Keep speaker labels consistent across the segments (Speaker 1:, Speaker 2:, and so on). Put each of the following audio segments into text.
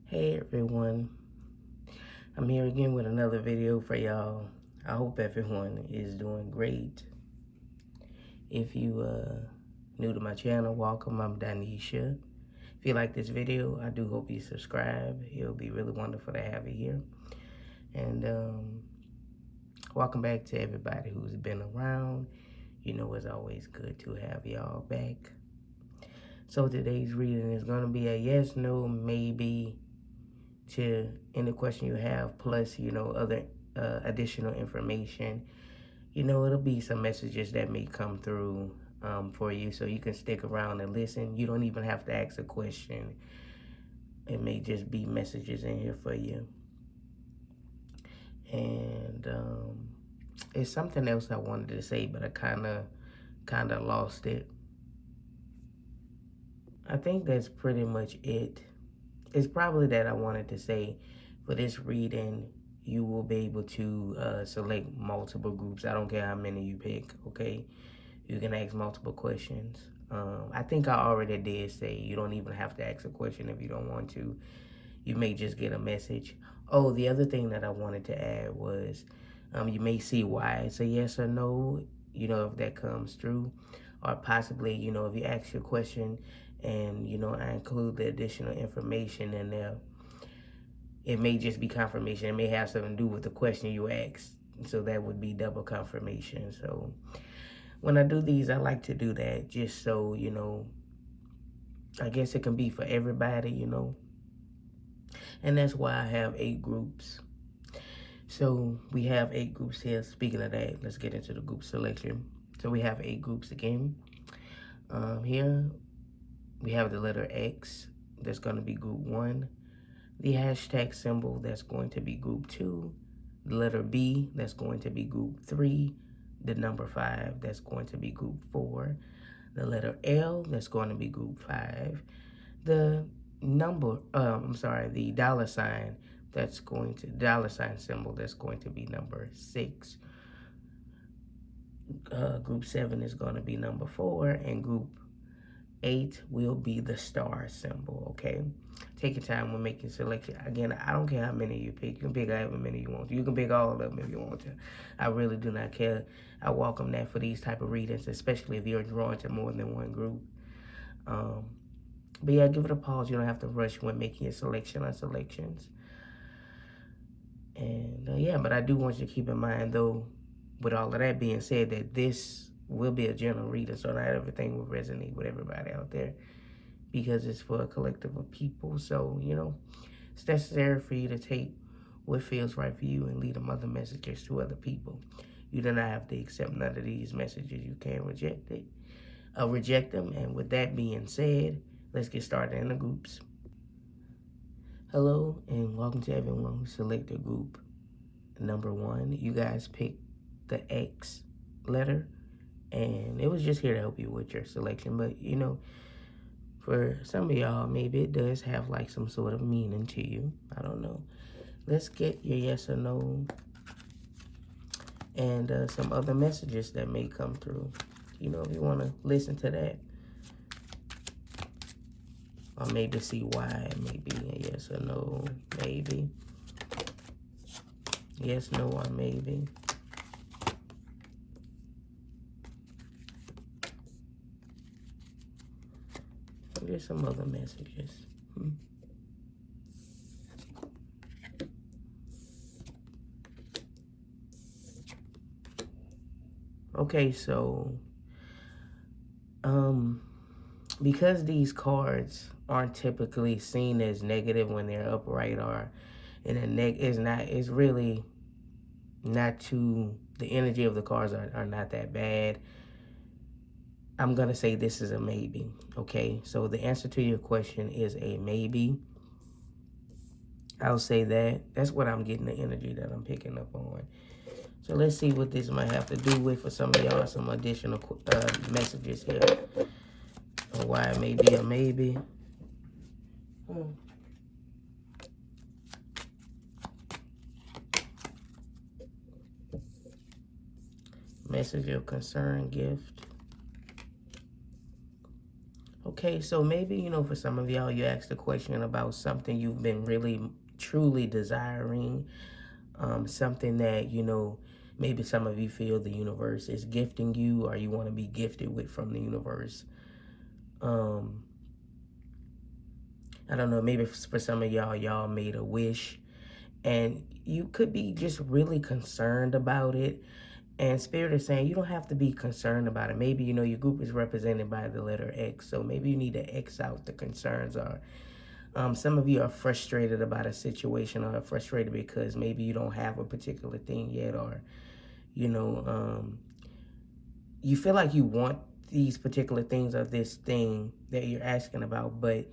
Speaker 1: Hey everyone, I'm here again with another video for y'all. I hope everyone is doing great. If you new to my channel, welcome. I'm Donnescha. If you like this video, I do hope you subscribe. It'll be really wonderful to have you here. And welcome back to everybody who's been around. You know, it's always good to have y'all back. So today's reading is going to be a yes, no, maybe to any question you have, plus, other additional information. It'll be some messages that may come through for you, so you can stick around and listen. You don't even have to ask a question. It may just be messages in here for you. And it's something else I wanted to say, but I kind of lost it. I think that's pretty much it. It's probably that I wanted to say for this reading, you will be able to select multiple groups. I don't care how many you pick, okay? You can ask multiple questions. I think I already did say you don't even have to ask a question if you don't want to. You may just get a message. Oh, the other thing that I wanted to add was you may see why it's a yes or no, if that comes through. Or possibly, if you ask your question and, I include the additional information in there, it may just be confirmation. It may have something to do with the question you asked. So that would be double confirmation. So when I do these, I like to do that just so, I guess it can be for everybody, And that's why I have 8 groups. So we have 8 groups here. Speaking of that, let's get into the group selection. So we have 8 groups again. Here we have the letter X. That's going to be group 1. The hashtag symbol, that's going to be group 2. The letter B, that's going to be group 3. The number 5, that's going to be group 4. The letter L, that's going to be group 5. The the dollar sign, dollar sign symbol, that's going to be number 6. Group 7 is going to be number 4, and group 8 will be the star symbol, okay? Take your time when making selection. Again, I don't care how many you pick. You can pick however many you want to. You can pick all of them if you want to. I really do not care. I welcome that for these type of readings, especially if you're drawn to more than one group. But yeah, give it a pause. You don't have to rush when making your selection or selections. And yeah, but I do want you to keep in mind, though, with all of that being said, that this will be a general reading, so not everything will resonate with everybody out there because it's for a collective of people. So, it's necessary for you to take what feels right for you and leave them other messages to other people. You do not have to accept none of these messages. You can reject them. And with that being said, let's get started in the groups. Hello, and welcome to everyone who selected group number 1. You guys picked the X letter, and it was just here to help you with your selection. But, for some of y'all, maybe it does have like some sort of meaning to you. I don't know. Let's get your yes or no and some other messages that may come through. If you want to listen to that. Or maybe see why. Maybe a yes or no. Maybe. Yes, no, or maybe. There's some other messages. Okay, so because these cards aren't typically seen as negative when they're upright or in a it's really not too, the energy of the cards are not that bad. I'm going to say this is a maybe, okay? So the answer to your question is a maybe. I'll say that. That's what I'm getting, the energy that I'm picking up on. So let's see what this might have to do with for some of y'all, some additional messages here. Or why it may be a maybe. Message of concern, gift. Okay, so maybe, for some of y'all, you asked a question about something you've been really, truly desiring, something that, maybe some of you feel the universe is gifting you or you want to be gifted with from the universe. I don't know, maybe for some of y'all made a wish and you could be just really concerned about it. And Spirit is saying you don't have to be concerned about it. Maybe, your group is represented by the letter X. So maybe you need to X out the concerns. Or some of you are frustrated about a situation or frustrated because maybe you don't have a particular thing yet. Or, you feel like you want these particular things or this thing that you're asking about, but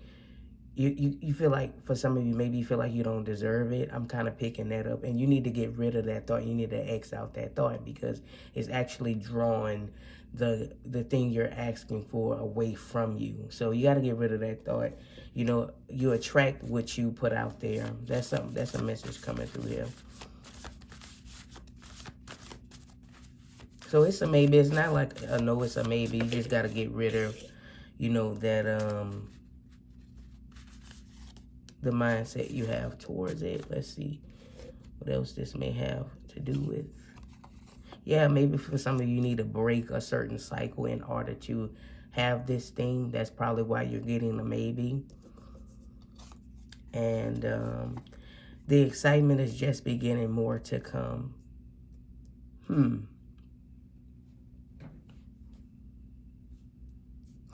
Speaker 1: you feel like, for some of you, maybe you feel like you don't deserve it. I'm kind of picking that up. And you need to get rid of that thought. You need to X out that thought because it's actually drawing the thing you're asking for away from you. So you got to get rid of that thought. You attract what you put out there. That's a message coming through here. So it's a maybe. It's not like a no, it's a maybe. You just got to get rid of, that, the mindset you have towards it. Let's see what else this may have to do with. Yeah, maybe for some of you need to break a certain cycle in order to have this thing. That's probably why you're getting the maybe. And the excitement is just beginning, more to come.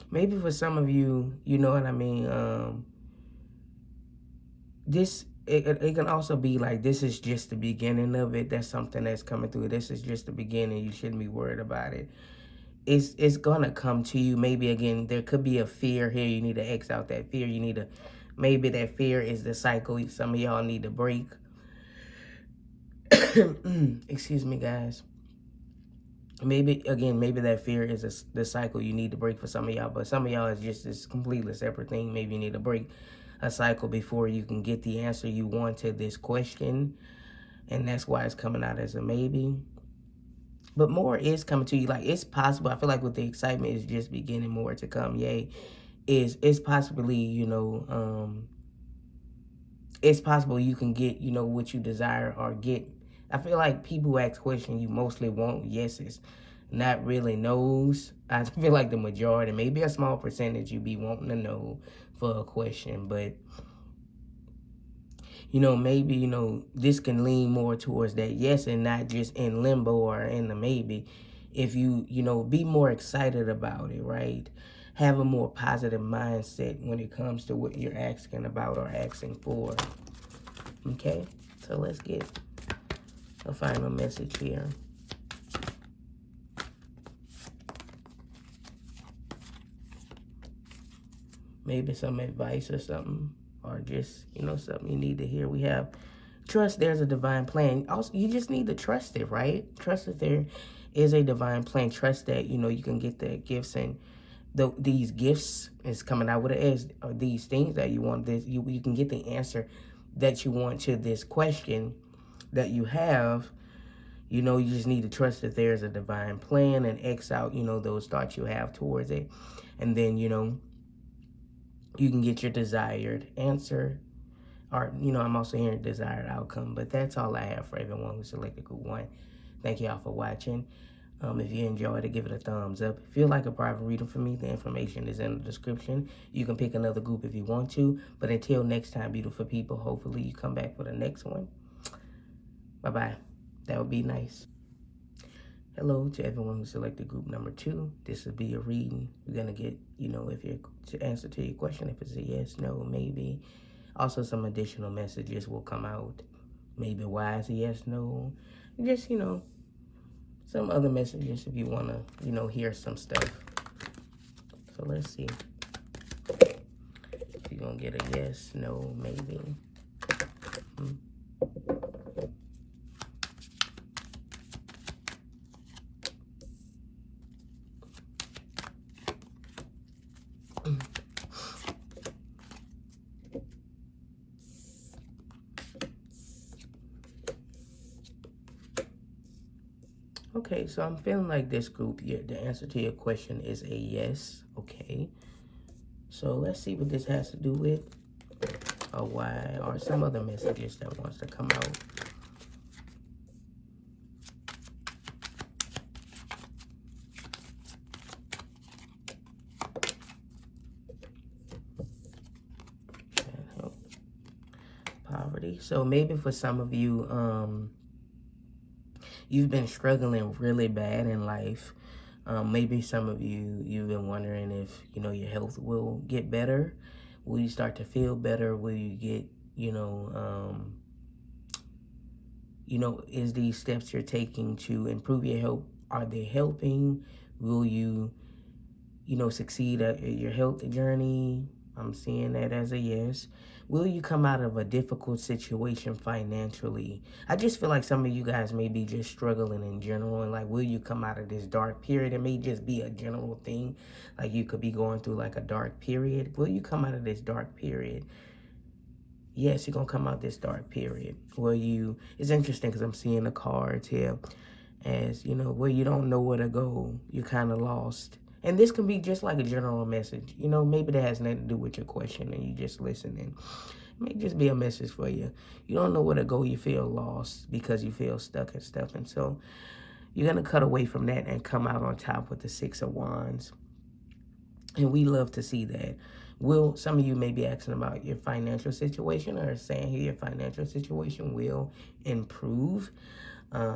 Speaker 1: Maybe for some of you, you know what I mean, it can also be like this is just the beginning of it. That's something that's coming through. This is just the beginning. You shouldn't be worried about it. It's gonna come to you. Maybe again, there could be a fear here. You need to X out that fear. You need to, maybe that fear is the cycle some of y'all need to break. Excuse me, guys. Maybe that fear is the cycle you need to break for some of y'all, but some of y'all is just this completely separate thing. Maybe you need to break a cycle before you can get the answer you want to this question, and that's why it's coming out as a maybe. But more is coming to you. Like, it's possible. I feel like with the excitement is just beginning, more to come. Yay. It's possibly, it's possible you can get, what you desire or get. I feel like people who ask questions, you mostly want yeses, not really no's. I feel like the majority, maybe a small percentage, you be wanting to know for a question. But, maybe, this can lean more towards that yes and not just in limbo or in the maybe. If you, be more excited about it, right? Have a more positive mindset when it comes to what you're asking about or asking for. Okay? So let's get a final message here. Maybe some advice or something, or just, something you need to hear. We have trust there's a divine plan. Also, you just need to trust it, right? Trust that there is a divine plan. Trust that, you can get the gifts, and these gifts is coming out with it is, or these things that you want. This you can get the answer that you want to this question that you have. You just need to trust that there's a divine plan and X out, those thoughts you have towards it. And then, you can get your desired answer. Or, I'm also hearing desired outcome. But that's all I have for everyone who selected group 1. Thank y'all for watching. If you enjoyed it, give it a thumbs up. If you like a private reading for me, the information is in the description. You can pick another group if you want to. But until next time, beautiful people, hopefully you come back for the next one. Bye-bye. That would be nice. Hello to everyone who selected group number 2. This will be a reading. We're going to get, if your answer to your question, if it's a yes, no, maybe. Also, some additional messages will come out. Maybe why is a yes, no. Just, some other messages if you want to, hear some stuff. So let's see. If you're going to get a yes, no, maybe. Okay, so I'm feeling like this group, the answer to your question is a yes. Okay. So let's see what this has to do with, or why, or some other messages that wants to come out. Poverty. So maybe for some of you, you've been struggling really bad in life. Maybe some of you, you've been wondering if, your health will get better. Will you start to feel better? Will you get, is these steps you're taking to improve your health, are they helping? Will you, succeed at your health journey? I'm seeing that as a yes. Will you come out of a difficult situation financially? I just feel like some of you guys may be just struggling in general. And like, will you come out of this dark period? It may just be a general thing. Like you could be going through like a dark period. Will you come out of this dark period? Yes, you're going to come out this dark period. It's interesting because I'm seeing the cards here as, where you don't know where to go. You're kind of lost. And this can be just like a general message. Maybe that has nothing to do with your question and you just listening. It may just be a message for you. You don't know where to go. You feel lost because you feel stuck and stuff. And so you're going to cut away from that and come out on top with the 6 of Wands. And we love to see that. Some of you may be asking about your financial situation or saying here your financial situation will improve.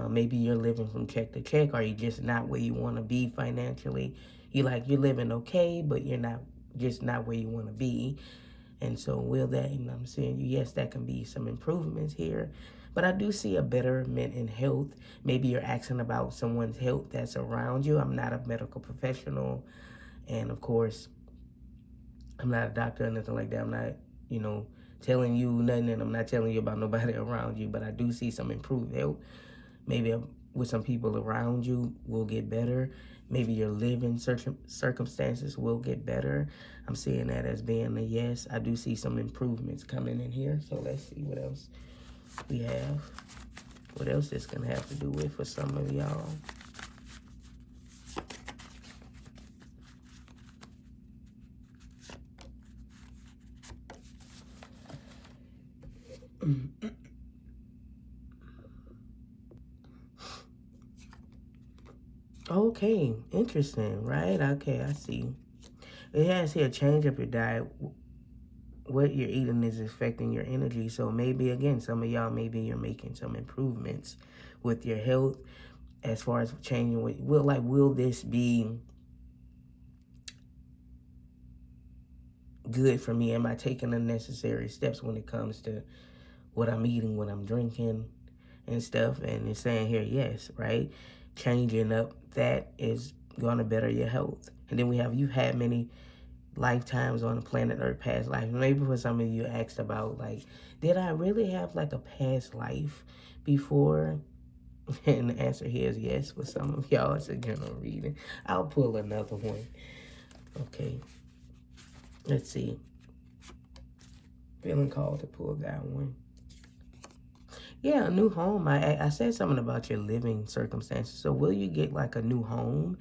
Speaker 1: Maybe you're living from check to check, or you're just not where you want to be financially. You're living okay, but you're not where you want to be. And so I'm saying yes, that can be some improvements here. But I do see a betterment in health. Maybe you're asking about someone's health that's around you. I'm not a medical professional. And of course, I'm not a doctor or nothing like that. I'm not, telling you nothing, and I'm not telling you about nobody around you. But I do see some improved health. Maybe with some people around you will get better. Maybe your living circumstances will get better. I'm seeing that as being a yes. I do see some improvements coming in here. So let's see what else we have. What else this can have to do with for some of y'all. Okay, interesting, right? Okay, I see. It has here, change up your diet. What you're eating is affecting your energy. So maybe, again, some of y'all, maybe you're making some improvements with your health as far as changing will this be good for me? Am I taking the necessary steps when it comes to what I'm eating, what I'm drinking and stuff? And it's saying here, yes, right? Changing up, that is going to better your health. And then you've had many lifetimes on the planet Earth, past life. Maybe for some of you asked about, like, did I really have like a past life before? And the answer here is yes. For some of y'all, it's a general reading. I'll pull another one. Okay. Let's see. Feeling called to pull that one. Yeah, a new home. I said something about your living circumstances. So will you get like a new home?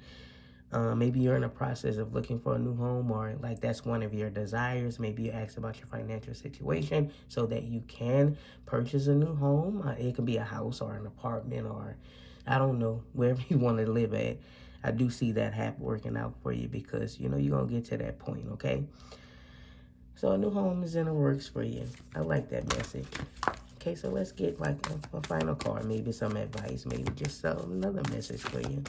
Speaker 1: Maybe you're in the process of looking for a new home, or like that's one of your desires. Maybe you ask about your financial situation so that you can purchase a new home. It could be a house or an apartment, or I don't know, wherever you want to live at. I do see that working out for you because, you're going to get to that point, okay? So a new home is in the works for you. I like that message. Okay, so let's get like a final card, maybe some advice, maybe just another message for you.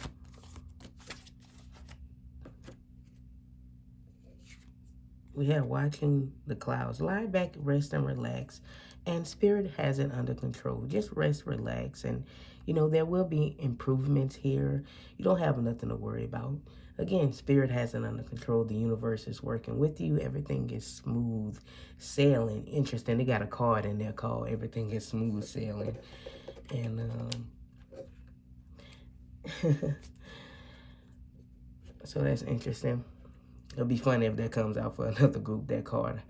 Speaker 1: We have watching the clouds. Lie back, rest, and relax. And Spirit has it under control. Just rest, relax. And, there will be improvements here. You don't have nothing to worry about. Again, Spirit has it under control. The universe is working with you. Everything is smooth sailing. Interesting. They got a card in there called Everything is Smooth Sailing. And so that's interesting. It'll be funny if that comes out for another group, that card.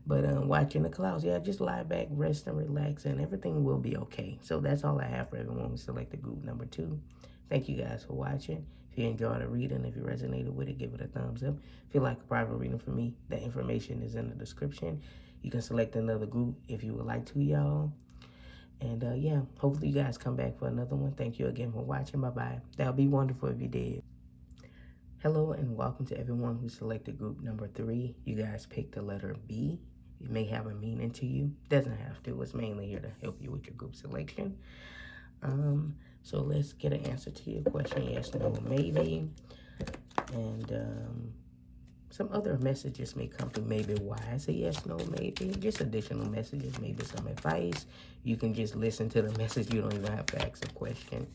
Speaker 1: But watching the clouds, yeah, just lie back, rest, and relax, and everything will be okay. So that's all I have for everyone who selected group number 2. Thank you guys for watching. If you enjoyed the reading, if you resonated with it, give it a thumbs up. If you like a private reading from me, that information is in the description. You can select another group if you would like to, y'all. And yeah, hopefully you guys come back for another one. Thank you again for watching. Bye-bye. That would be wonderful if you did. Hello and welcome to everyone who selected group number 3. You guys picked the letter B. It may have a meaning to you. Doesn't have to. It's mainly here to help you with your group selection. So let's get an answer to your question. Yes, no, maybe. And some other messages may come through. Maybe why I say yes, no, maybe. Just additional messages, maybe some advice. You can just listen to the message. You don't even have to ask a question.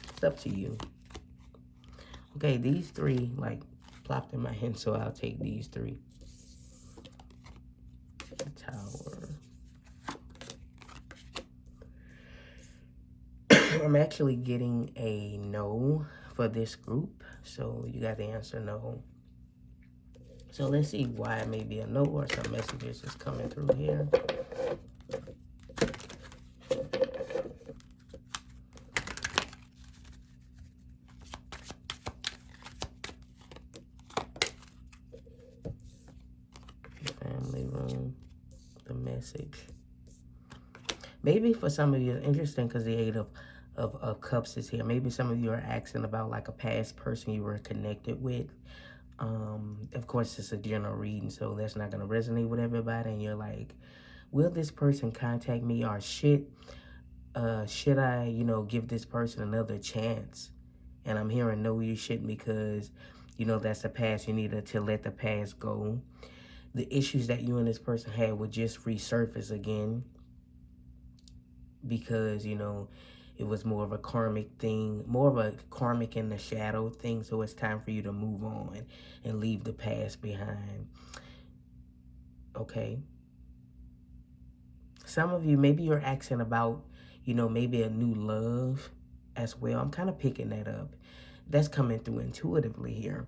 Speaker 1: It's up to you. Okay, these 3 like plopped in my hand, so I'll take these 3. The Tower. I'm actually getting a no for this group, so you got the answer no. So let's see why it may be a no or some messages is coming through here. Family room, the message. Maybe for some of you, it's interesting because the 8 of Cups is here. Maybe some of you are asking about like a past person you were connected with. Of course, it's a general reading, so that's not going to resonate with everybody. And you're like, will this person contact me, or should I, you know, give this person another chance? And I'm hearing no, you shouldn't, because, you know, that's the past. You need to let the past go. The issues that you and this person had would just resurface again because, you know, it was more of a karmic thing, more of a karmic in the shadow thing. So it's time for you to move on and leave the past behind. Okay. Some of you, maybe you're asking about, you know, maybe a new love as well. I'm kind of picking that up. That's coming through intuitively here.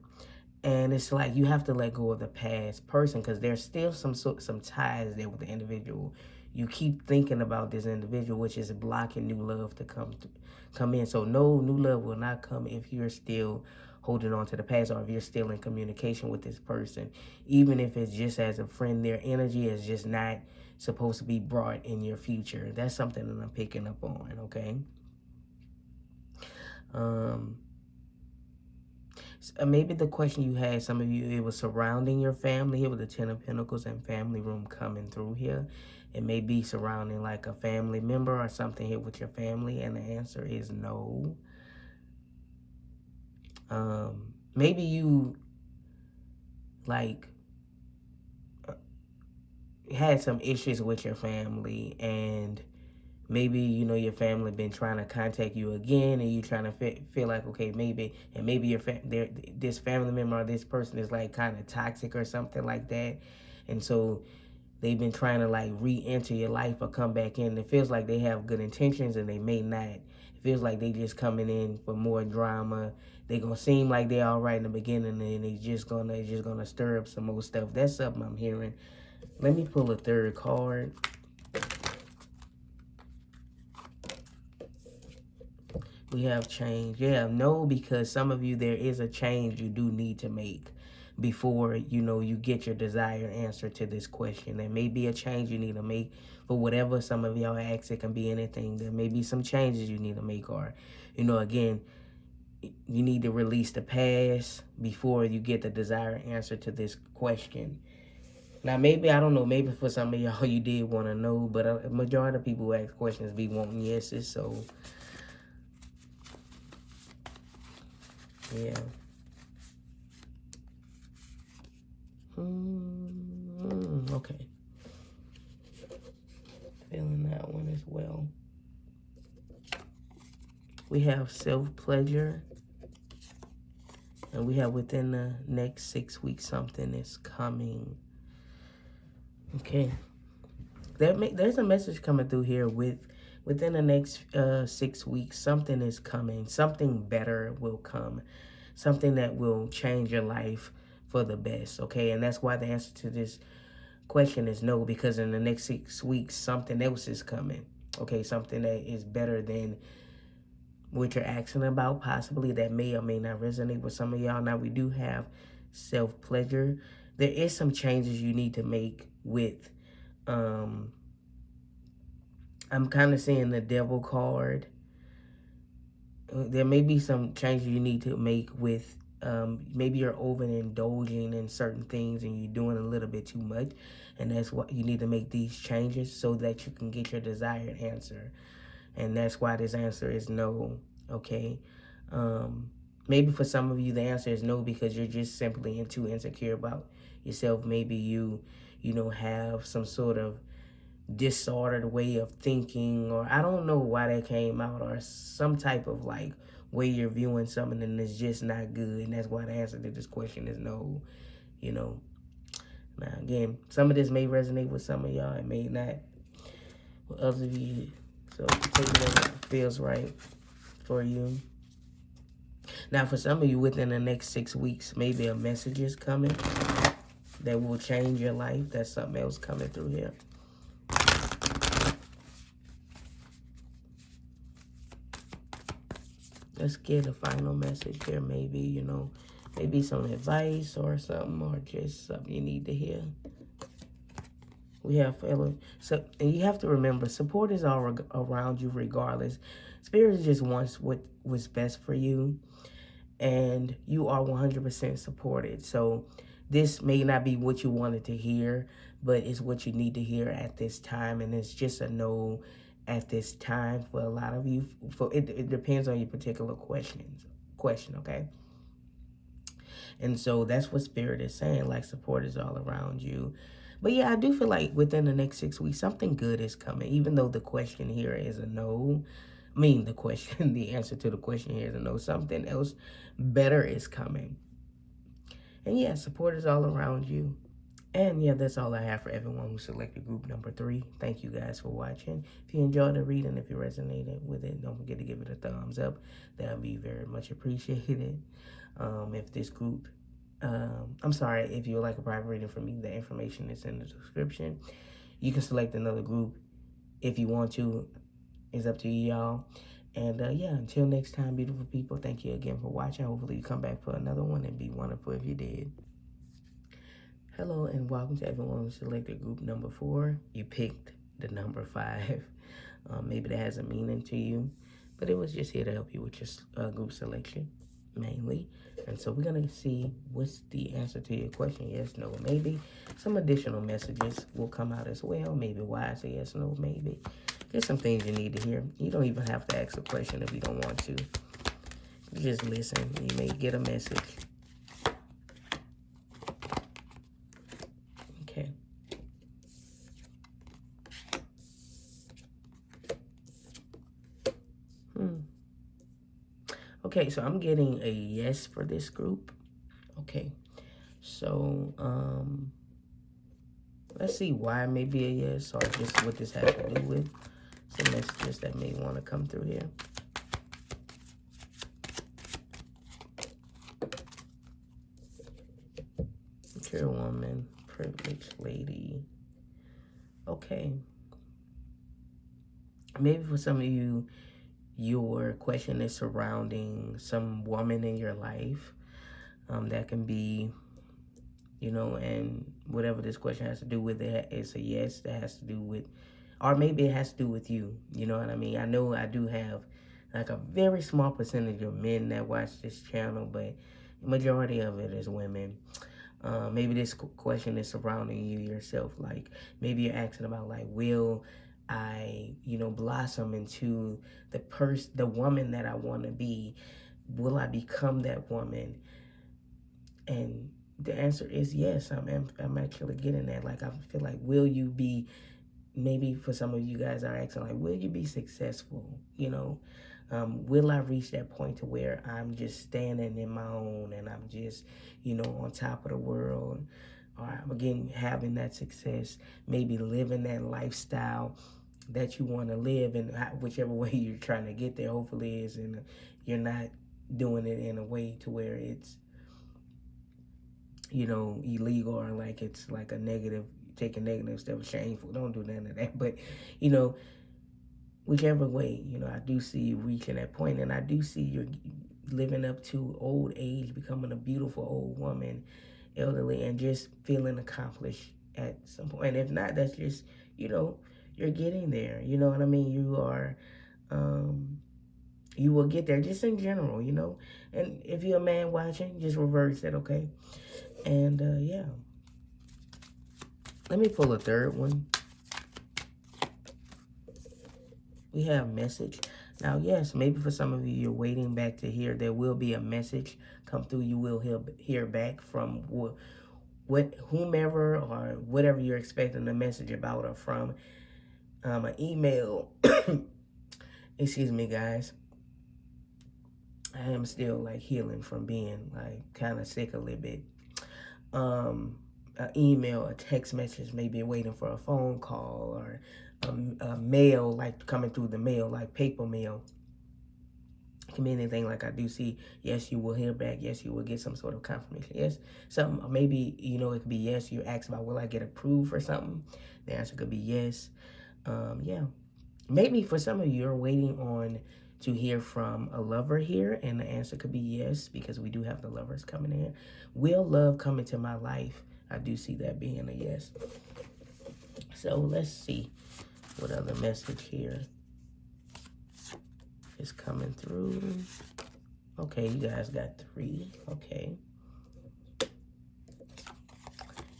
Speaker 1: And it's like you have to let go of the past person because there's still some ties there with the individual. You keep thinking about this individual, which is blocking new love to come in. So no, new love will not come if you're still holding on to the past, or if you're still in communication with this person. Even if it's just as a friend, their energy is just not supposed to be brought in your future. That's something that I'm picking up on, okay? Maybe the question you had, some of you, it was surrounding your family here with the 10 of Pentacles and family room coming through here. It may be surrounding like a family member or something here with your family, and the answer is no. Maybe you like had some issues with your family, and maybe, you know, your family been trying to contact you again, and you trying to feel like, okay, maybe your this family member or this person is like kind of toxic or something like that, and so they've been trying to like re-enter your life or come back in. It feels like they have good intentions and they may not. It feels like they just coming in for more drama. They gonna seem like they're all right in the beginning, and they just gonna stir up some more stuff. That's something I'm hearing. Let me pull a 3rd card. We have change. Yeah, no, because some of you, there is a change you do need to make before, you know, you get your desired answer to this question. There may be a change you need to make for whatever some of y'all ask. It can be anything. There may be some changes you need to make, or, you know, again, you need to release the past before you get the desired answer to this question. Now, maybe, I don't know, maybe for some of y'all you did want to know, but a majority of people who ask questions be wanting yeses, so yeah. Okay. Feeling that one as well. We have self-pleasure. And we have within the next 6 weeks, something is coming. Okay. There's a message coming through here within the next 6 weeks, something is coming. Something better will come. Something that will change your life for the best, okay? And that's why the answer to this question is no, because in the next 6 weeks, something else is coming, okay? Something that is better than what you're asking about, possibly that may or may not resonate with some of y'all. Now, we do have self-pleasure. There is some changes you need to make with, I'm kind of seeing the devil card. There may be some changes you need to make with, maybe you're overindulging in certain things and you're doing a little bit too much. And that's what you need to make these changes so that you can get your desired answer. And that's why this answer is no, okay? Maybe for some of you, the answer is no because you're just simply too insecure about yourself. Maybe you have some sort of disordered way of thinking, or I don't know why that came out, or some type of like way you're viewing something and it's just not good. And that's why the answer to this question is no, you know. Now, again, some of this may resonate with some of y'all. It may not with others of you. So take it as it feels right for you. Now, for some of you, within the next 6 weeks, maybe a message is coming that will change your life. That's something else coming through here. Let's get a final message here. Maybe, maybe some advice or something, or just something you need to hear. We have so, and you have to remember, support is all around you regardless. Spirit just wants what's best for you, and you are 100% supported. So this may not be what you wanted to hear, but it's what you need to hear at this time, and it's just a no at this time for a lot of you. For it depends on your particular question, okay? And so that's what Spirit is saying, like support is all around you. But yeah, I do feel like within the next 6 weeks, something good is coming, even though the question here is a no. I mean, the answer to the question here is a no. Something else better is coming. And yeah, support is all around you. And yeah, that's all I have for everyone who selected group number 3. Thank you guys for watching. If you enjoyed the reading, if you resonated with it, don't forget to give it a thumbs up. That would be very much appreciated. If this group, I'm sorry, if you would like a private reading from me, the information is in the description. You can select another group if you want to. It's up to you, y'all. And yeah, until next time, beautiful people, thank you again for watching. Hopefully you come back for another one, and be wonderful if you did. Hello and welcome to everyone who selected group number 4. You picked the number 5. Maybe that has a meaning to you, but it was just here to help you with your group selection mainly. And so we're gonna see what's the answer to your question. Yes, no, maybe. Some additional messages will come out as well. Maybe why I say yes, no, maybe. There's some things you need to hear. You don't even have to ask a question if you don't want to. You just listen. You may get a message. Okay. Okay, so I'm getting a yes for this group. Okay, so let's see why maybe a yes, or just what this has to do with. Some messages that may want to come through here. Pure woman, privileged lady. Okay. Maybe for some of you, your question is surrounding some woman in your life. That can be, and whatever this question has to do with, it, it's a yes that has to do with, or maybe it has to do with you. You know what I mean? I know I do have like a very small percentage of men that watch this channel, but the majority of it is women. Maybe this question is surrounding you yourself. Like maybe you're asking about like, will I, blossom into the woman that I want to be? Will I become that woman? And the answer is yes. I'm actually getting that. Like I feel like, will you be? Maybe for some of you guys are asking like, will you be successful? Will I reach that point to where I'm just standing in my own and I'm just, on top of the world? Or again, having that success, maybe living that lifestyle that you want to live, and whichever way you're trying to get there, hopefully is you're not doing it in a way to where it's, illegal, or like it's like a negative, take a negative step, shameful. Don't do none of that. But, whichever way, you know, I do see you reaching that point, and I do see you living up to old age, becoming a beautiful old woman, elderly, and just feeling accomplished at some point. And if not, that's just, you know, you're getting there. You know what I mean? You are, you will get there just in general, you know. And if you're a man watching, just reverse it, okay? And yeah. Let me pull a third one. We have message. Now, yes, maybe for some of you, you're waiting back to hear. There will be a message come through. You will hear back from whomever or whatever you're expecting a message about or from. An email. Excuse me, guys. I am still like healing from being like kind of sick a little bit. An email, a text message, maybe waiting for a phone call, or a mail, like coming through the mail, like paper mail. It can be anything. Like I do see, yes, you will hear back. Yes, you will get some sort of confirmation. Yes, something, maybe, you know, it could be yes. You ask about, will I get approved for something? The answer could be yes. Yeah. Maybe for some of you, you're waiting on to hear from a lover here, and the answer could be yes, because we do have the lovers coming in. Will love come into my life? I do see that being a yes. So let's see what other message here is coming through. Okay, you guys got 3. Okay.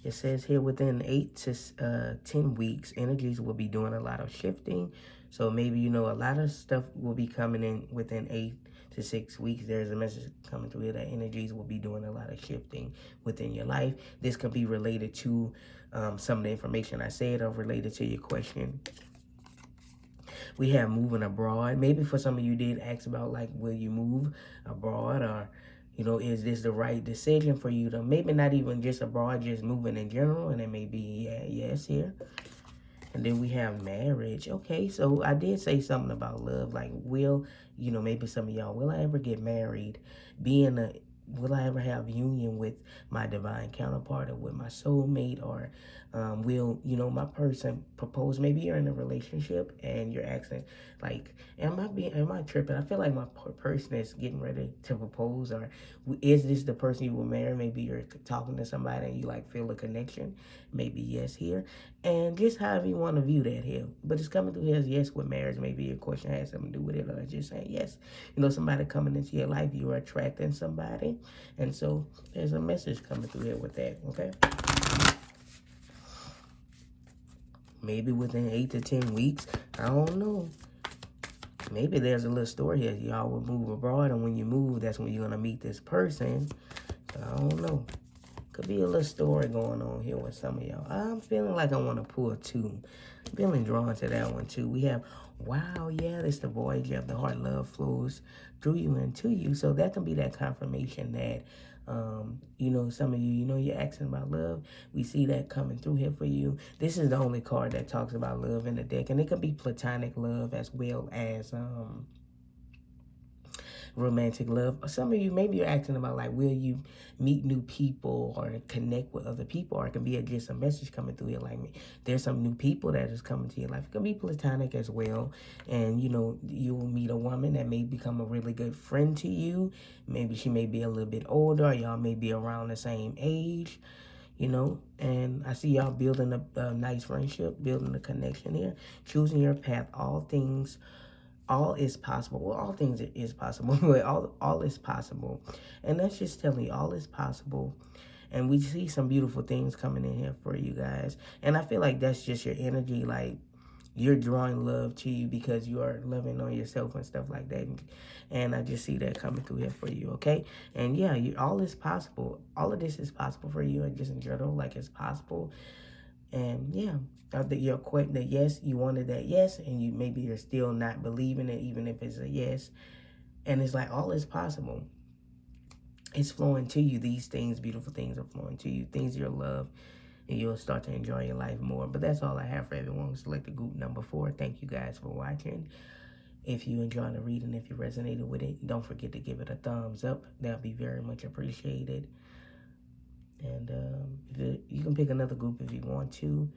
Speaker 1: It says here within 8 to 10 weeks, energies will be doing a lot of shifting. So maybe, you know, a lot of stuff will be coming in within 8 to 6 weeks. There's a message coming through here that energies will be doing a lot of shifting within your life. This could be related to some of the information I said, or related to your question. We have moving abroad. Maybe for some of you did ask about, like, will you move abroad, or, you know, is this the right decision for you to, maybe not even just abroad, just moving in general, and it may be yes here. And then we have marriage. Okay, so I did say something about love, like, will, you know, maybe some of y'all, will I ever get married? Will I ever have union with my divine counterpart, or with my soulmate, or will, you know, my person propose? Maybe you're in a relationship and you're asking, like, am I tripping? I feel like my person is getting ready to propose, or is this the person you will marry? Maybe you're talking to somebody and you like feel a connection. Maybe yes here. And just however you want to view that here. But it's coming through here as yes with marriage. Maybe your question has something to do with it, or just saying yes. You know, somebody coming into your life, you are attracting somebody. And so there's a message coming through here with that, okay? Maybe within 8 to 10 weeks. I don't know. Maybe there's a little story here. Y'all will move abroad, and when you move, that's when you're going to meet this person. So I don't know. Could be a little story going on here with some of y'all. I'm feeling like I want to pull 2. I'm feeling drawn to that one too. We have, wow, yeah, it's the Voyager of the heart. Love flows through you and to you. So that can be that confirmation that, you know, some of you, you know, you're asking about love. We see that coming through here for you. This is the only card that talks about love in the deck. And it can be platonic love as well as romantic love. Some of you, maybe you're asking about, like, will you meet new people or connect with other people? Or it can be just a message coming through here, like, there's some new people that is coming to your life. It can be platonic as well. And, you know, you'll meet a woman that may become a really good friend to you. Maybe she may be a little bit older. Y'all may be around the same age, you know. And I see y'all building a nice friendship, building a connection here, choosing your path. All is possible. Well, all things is possible, but all is possible. And that's just telling you, all is possible. And we see some beautiful things coming in here for you guys. And I feel like that's just your energy. Like, you're drawing love to you because you are loving on yourself and stuff like that. And I just see that coming through here for you, okay? And yeah, all is possible. All of this is possible for you, and just in general, like, it's possible. And yeah, you're quitting that yes, you wanted that yes, and maybe you're still not believing it, even if it's a yes. And it's like, all is possible. It's flowing to you. These things, beautiful things, are flowing to you. Things you'll love, and you'll start to enjoy your life more. But that's all I have for everyone. Select the group number 4. Thank you guys for watching. If you enjoyed the reading, if you resonated with it, don't forget to give it a thumbs up. That'll be very much appreciated. And you can pick another group if you want to.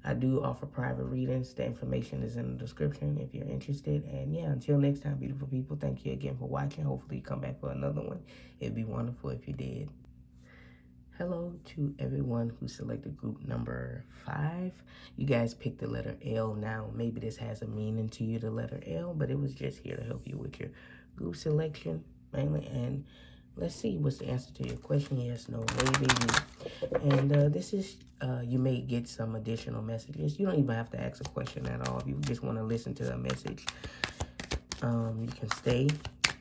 Speaker 1: I do offer private readings. The information is in the description if you're interested. And yeah, until next time, beautiful people, thank you again for watching. Hopefully you come back for another one. It'd be wonderful if you did. Hello to everyone who selected group number 5. You guys picked the letter L. Now, maybe this has a meaning to you, the letter L, but it was just here to help you with your group selection, mainly. And let's see what's the answer to your question. Yes, no, maybe. And this is, you may get some additional messages. You don't even have to ask a question at all. If you just want to listen to a message, you can stay.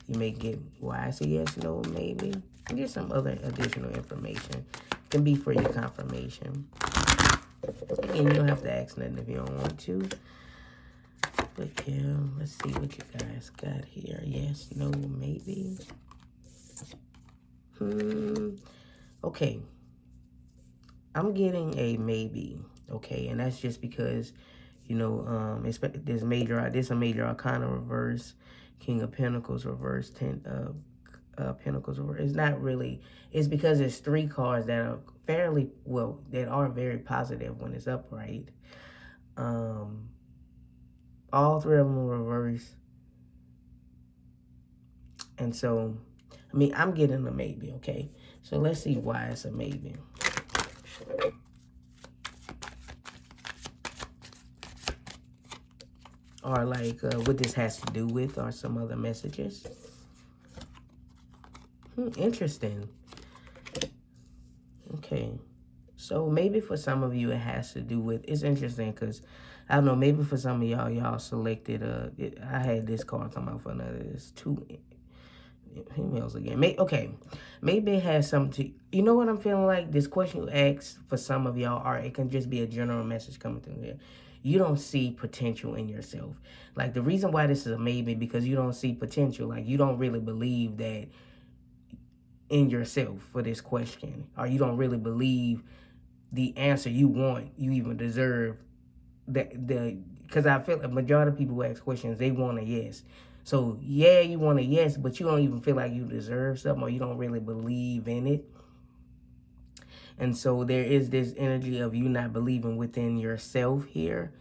Speaker 1: You may get why I say yes, no, maybe. And get some other additional information. It can be for your confirmation. Again, you don't have to ask nothing if you don't want to. But yeah, let's see what you guys got here. Yes, no, maybe. Okay. I'm getting a maybe. Okay, and that's just because, you know, there's a major arcana reverse, King of Pentacles reverse, Pentacles reverse. It's not really. It's because it's 3 cards that are fairly well, that are very positive when it's upright. All 3 of them are reverse, and so, I mean, I'm getting a maybe. Okay, so let's see why it's a maybe. Or like what this has to do with, or some other messages. Interesting. Okay. So maybe for some of you it has to do with, it's interesting because, I don't know, maybe for some of y'all selected, I had this card come out for another, it's 2 females again. Okay, maybe it has something to, you know what I'm feeling like? This question you asked for some of y'all, or it can just be a general message coming through here. You don't see potential in yourself. Like, the reason why this is a maybe, because you don't see potential. Like, you don't really believe that in yourself for this question, or you don't really believe the answer you want, you even deserve. Because I feel like a majority of people who ask questions, they want a yes. So yeah, you want a yes, but you don't even feel like you deserve something, or you don't really believe in it. And so there is this energy of you not believing within yourself here.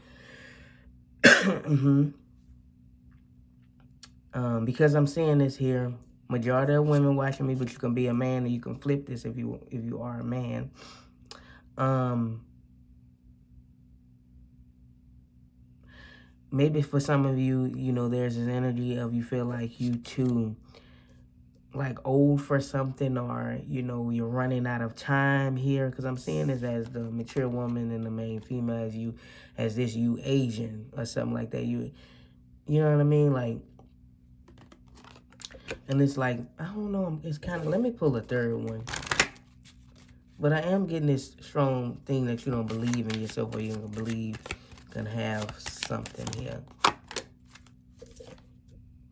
Speaker 1: Because I'm seeing this here, majority of women watching me, but you can be a man, and you can flip this if you are a man. Maybe for some of you, you know, there's this energy of you feel like you too, like, old for something, or, you know, you're running out of time here. Because I'm seeing this as the mature woman and the main female, as this you Asian or something like that. You know what I mean? Like, and it's like, I don't know, it's kind of, let me pull a third one. But I am getting this strong thing that you don't believe in yourself, or you don't believe you can have something here.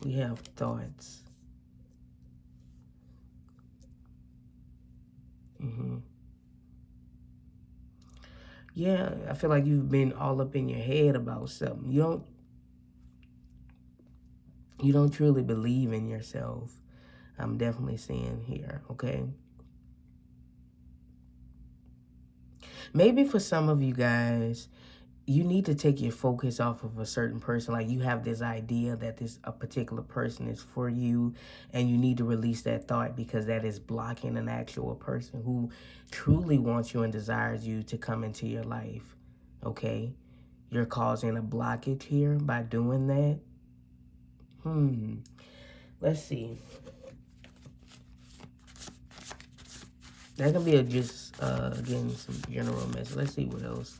Speaker 1: We have thoughts. Yeah, I feel like you've been all up in your head about something. You don't truly believe in yourself. I'm definitely seeing here, okay? Maybe for some of you guys, you need to take your focus off of a certain person. Like, you have this idea that a particular person is for you, and you need to release that thought, because that is blocking an actual person who truly wants you and desires you to come into your life, okay? You're causing a blockage here by doing that. Let's see. That can be just, again, some general message. Let's see what else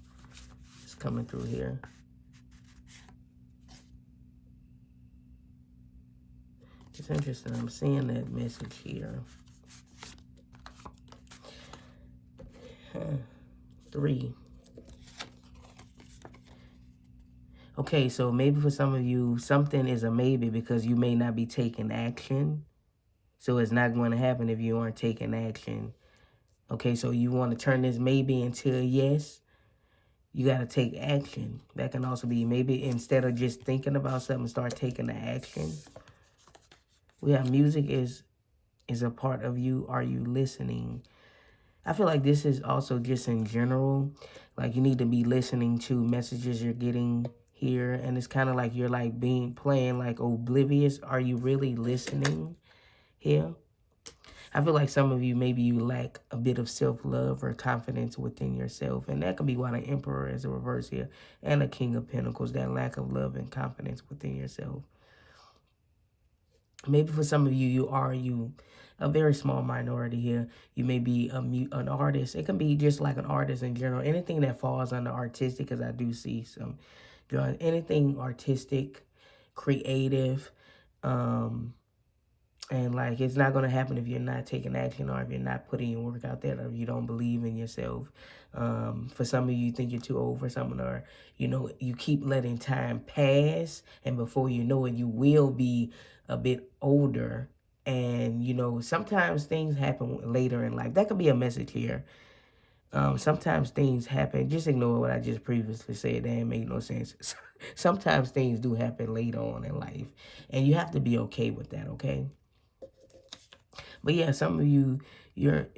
Speaker 1: is coming through here. It's interesting. I'm seeing that message here. 3. Okay, so maybe for some of you, something is a maybe because you may not be taking action. So it's not going to happen if you aren't taking action. Okay, so you want to turn this maybe into a yes. You got to take action. That can also be maybe instead of just thinking about something, start taking the action. We have music is a part of you. Are you listening? I feel like this is also just in general. Like you need to be listening to messages you're getting here. And it's kind of like you're like playing like oblivious. Are you really listening here? I feel like some of you, maybe you lack a bit of self-love or confidence within yourself. And that could be why the Emperor is a reverse here. And the King of Pentacles, that lack of love and confidence within yourself. Maybe for some of you, you a very small minority here. You may be an artist. It can be just like an artist in general. Anything that falls under artistic, because I do see some drawing. Anything artistic, creative, and like it's not going to happen if you're not taking action or if you're not putting your work out there or if you don't believe in yourself. For some of you, think you're too old for something, or, you know, you keep letting time pass, and before you know it, you will be a bit older. And, you know, sometimes things happen later in life. That could be a message here. Sometimes things happen. Just ignore what I just previously said. That ain't make no sense. Sometimes things do happen later on in life, and you have to be okay with that, okay? But yeah, some of you,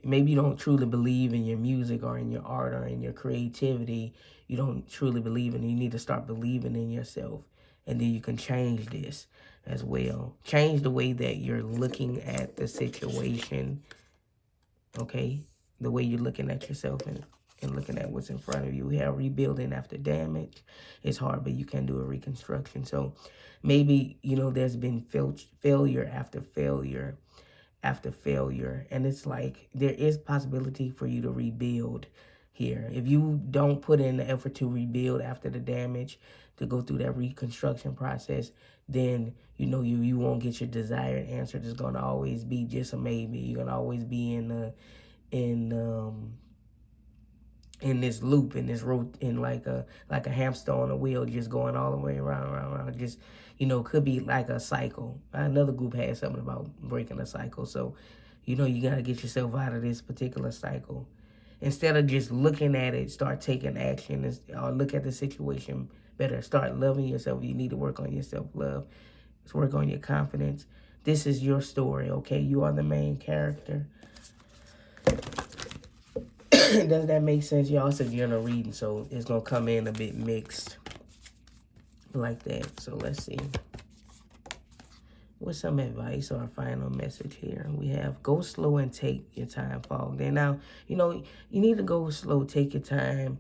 Speaker 1: maybe you don't truly believe in your music or in your art or in your creativity. You don't truly believe in it. You need to start believing in yourself. And then you can change this as well. Change the way that you're looking at the situation. Okay? The way you're looking at yourself and looking at what's in front of you. We have rebuilding after damage. It's hard, but you can do a reconstruction. So maybe, you know, there's been failure after failure after failure, and it's like there is possibility for you to rebuild here. If you don't put in the effort to rebuild after the damage, to go through that reconstruction process, then you know you won't get your desired answer. It's going to always be just a maybe. You're going to always be in this loop, in this road, in like a hamster on a wheel, just going all the way around. Just, you know, could be like a cycle. Another group had something about breaking a cycle. So, you know, you got to get yourself out of this particular cycle. Instead of just looking at it, start taking action, or look at the situation better. Start loving yourself. You need to work on your self-love. Let's work on your confidence. This is your story, okay? You are the main character. Does that make sense? Y'all, it's a general reading, so it's going to come in a bit mixed like that. So let's see. What's some advice or a final message here? We have go slow and take your time, Fog. Then now, you know, you need to go slow, take your time.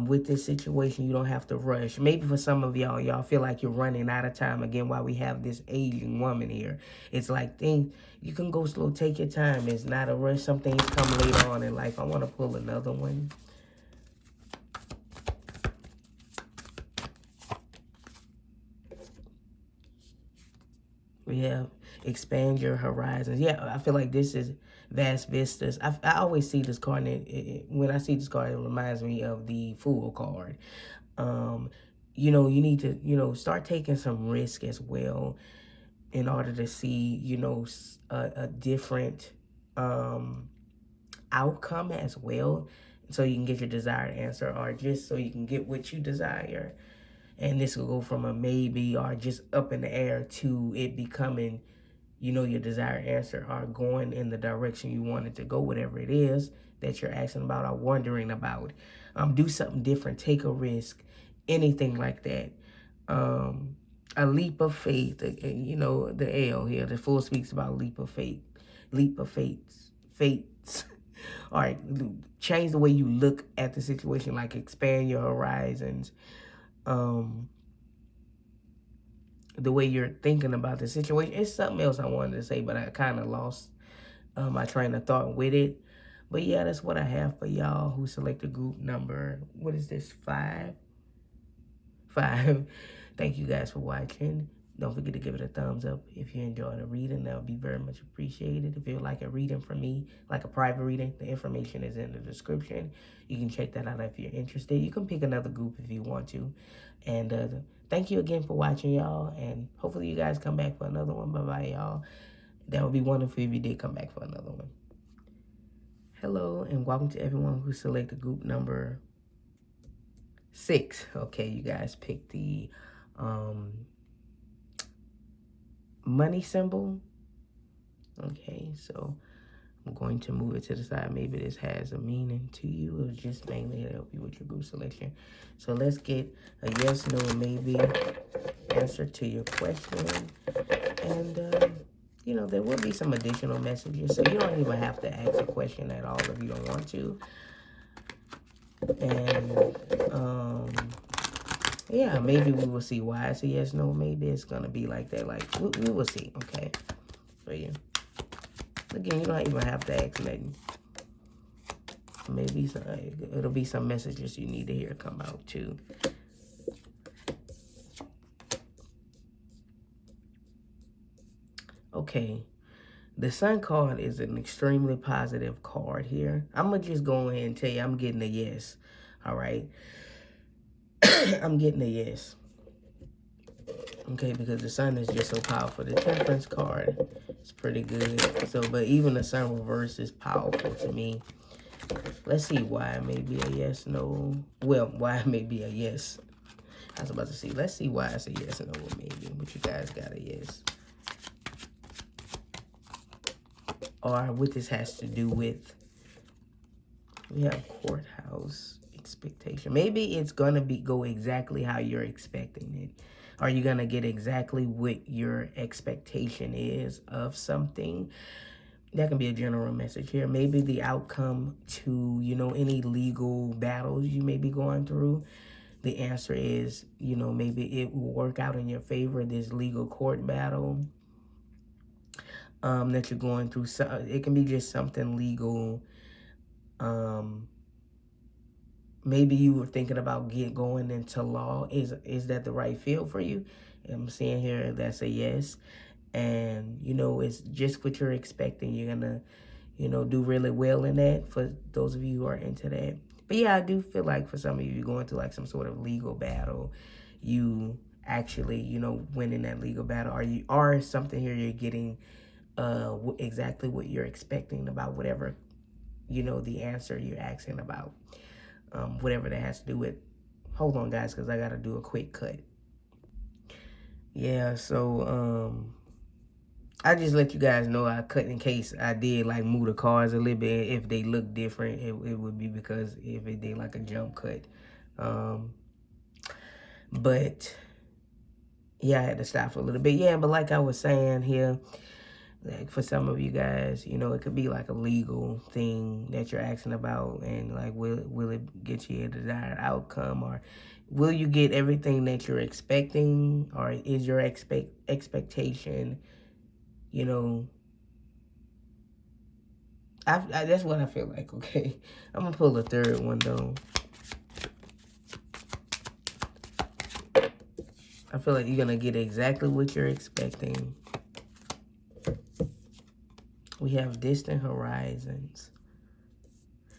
Speaker 1: With this situation, you don't have to rush. Maybe for some of y'all feel like you're running out of time. Again, while we have this aging woman here, it's like you can go slow, take your time. It's not a rush. Some things come later on in life. I want to pull another one. We have expand your horizons. Yeah, I feel like this is vast vistas. I always see this card, and when I see this card, it reminds me of the Fool card. You know, you need to, you know, start taking some risk as well in order to see, you know, a different outcome as well, so you can get your desired answer, or just so you can get what you desire. And this will go from a maybe or just up in the air to it becoming, you know, your desired answer, or going in the direction you want it to go, whatever it is that you're asking about or wondering about. Do something different, take a risk, anything like that. A leap of faith, you know, the L here, the Fool speaks about leap of faith, fates. All right, change the way you look at the situation, like expand your horizons. The way you're thinking about the situation. It's something else I wanted to say, but I kind of lost my train of thought with it. But yeah, that's what I have for y'all who selected group number, what is this, 5? Thank you guys for watching. Don't forget to give it a thumbs up if you enjoyed the reading. That would be very much appreciated. If you'd like a reading from me, like a private reading, the information is in the description. You can check that out if you're interested. You can pick another group if you want to. And thank you again for watching, y'all. And hopefully you guys come back for another one. Bye-bye, y'all. That would be wonderful if you did come back for another one. Hello, and welcome to everyone who selected group number 6. Okay, you guys picked the money symbol. Okay, so I'm going to move it to the side. Maybe this has a meaning to you, or just mainly to help you with your group selection. So let's get a yes, no, maybe answer to your question. And, you know, there will be some additional messages, so you don't even have to ask a question at all if you don't want to. And, yeah, maybe we will see why it's a yes, no. Maybe it's going to be like that. Like, we will see, okay, for you. Again, you don't even have to ask nothing. Maybe it'll be some messages you need to hear come out, too. Okay. The Sun card is an extremely positive card here. I'm going to just go ahead and tell you I'm getting a yes. All right. I'm getting a yes. Okay, because the Sun is just so powerful. The Temperance card is pretty good. So, but even the Sun reverse is powerful to me. Let's see why it may be a yes, no. Well, why it may be a yes. I was about to see. Let's see why it's a yes, no, maybe. But you guys got a yes. Or what this has to do with. We have courthouse expectation. Maybe it's gonna go exactly how you're expecting it. Are you gonna get exactly what your expectation is of something? That can be a general message here. Maybe the outcome to, you know, any legal battles you may be going through. The answer is, you know, maybe it will work out in your favor, this legal court battle that you're going through. So it can be just something legal. Maybe you were thinking about going into law. Is that the right field for you? I'm seeing here that's a yes. And, you know, it's just what you're expecting. You're going to, you know, do really well in that for those of you who are into that. But, yeah, I do feel like for some of you, you're going through, like, some sort of legal battle. You actually, you know, winning that legal battle. Or something here you're getting exactly what you're expecting about whatever, you know, the answer you're asking about. Whatever that has to do with. Hold on, guys, because I got to do a quick cut. Yeah, so I just let you guys know I cut in case I did like move the cards a little bit. If they look different, it would be because if it did like a jump cut. But yeah, I had to stop for a little bit. Yeah, but like I was saying here, like for some of you guys, you know, it could be like a legal thing that you're asking about, and like will it get you a desired outcome, or will you get everything that you're expecting, or is your expectation, you know, that's what I feel like. Okay, I'm gonna pull a third one though. I feel like you're gonna get exactly what you're expecting. We have distant horizons.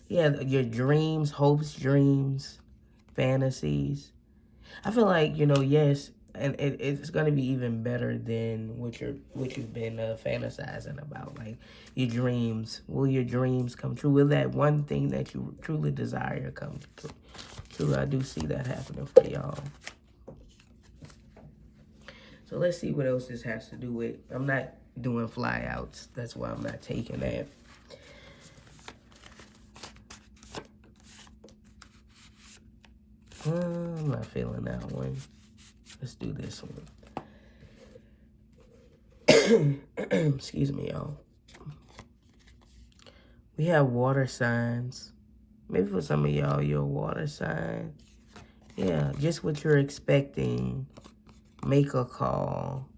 Speaker 1: Yeah, your dreams, hopes, dreams, fantasies. I feel like, you know, yes, and it's going to be even better than what you've been fantasizing about. Like your dreams. Will your dreams come true? Will that one thing that you truly desire come true? I do see that happening for y'all. So let's see what else this has to do with. I'm not doing flyouts. That's why I'm not taking that. I'm not feeling that one. Let's do this one. Excuse me, y'all. We have water signs. Maybe for some of y'all, you're a water sign. Yeah, just what you're expecting. Make a call.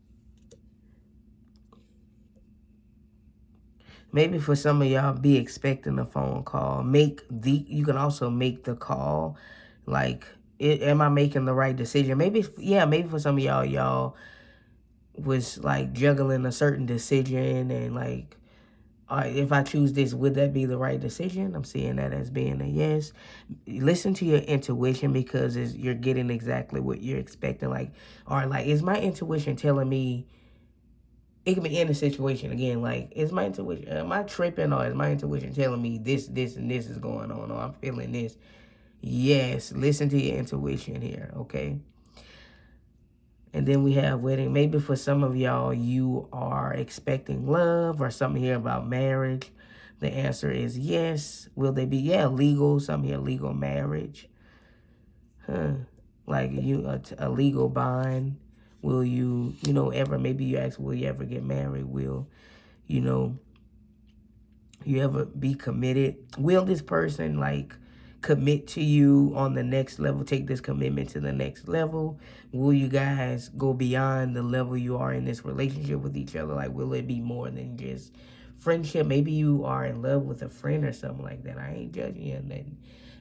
Speaker 1: Maybe for some of y'all, be expecting a phone call. You can also make the call. Like, am I making the right decision? Maybe for some of y'all was like juggling a certain decision and like, all right, if I choose this, would that be the right decision? I'm seeing that as being a yes. Listen to your intuition, because you're getting exactly what you're expecting. Like, or like, is my intuition telling me? It can be in a situation again. Like, is my intuition? Am I tripping, or is my intuition telling me this, and this is going on, or I'm feeling this? Yes, listen to your intuition here, okay? And then we have wedding. Maybe for some of y'all, you are expecting love or something here about marriage. The answer is yes. Will they be? Yeah, legal. Some here legal marriage. Like a legal bond. Will you, ever, maybe you ask, will you ever get married? Will, you know, you ever be committed? Will this person like commit to you on the next level, take this commitment to the next level? Will you guys go beyond the level you are in this relationship with each other? Like, will it be more than just friendship? Maybe you are in love with a friend or something like that. I ain't judging you.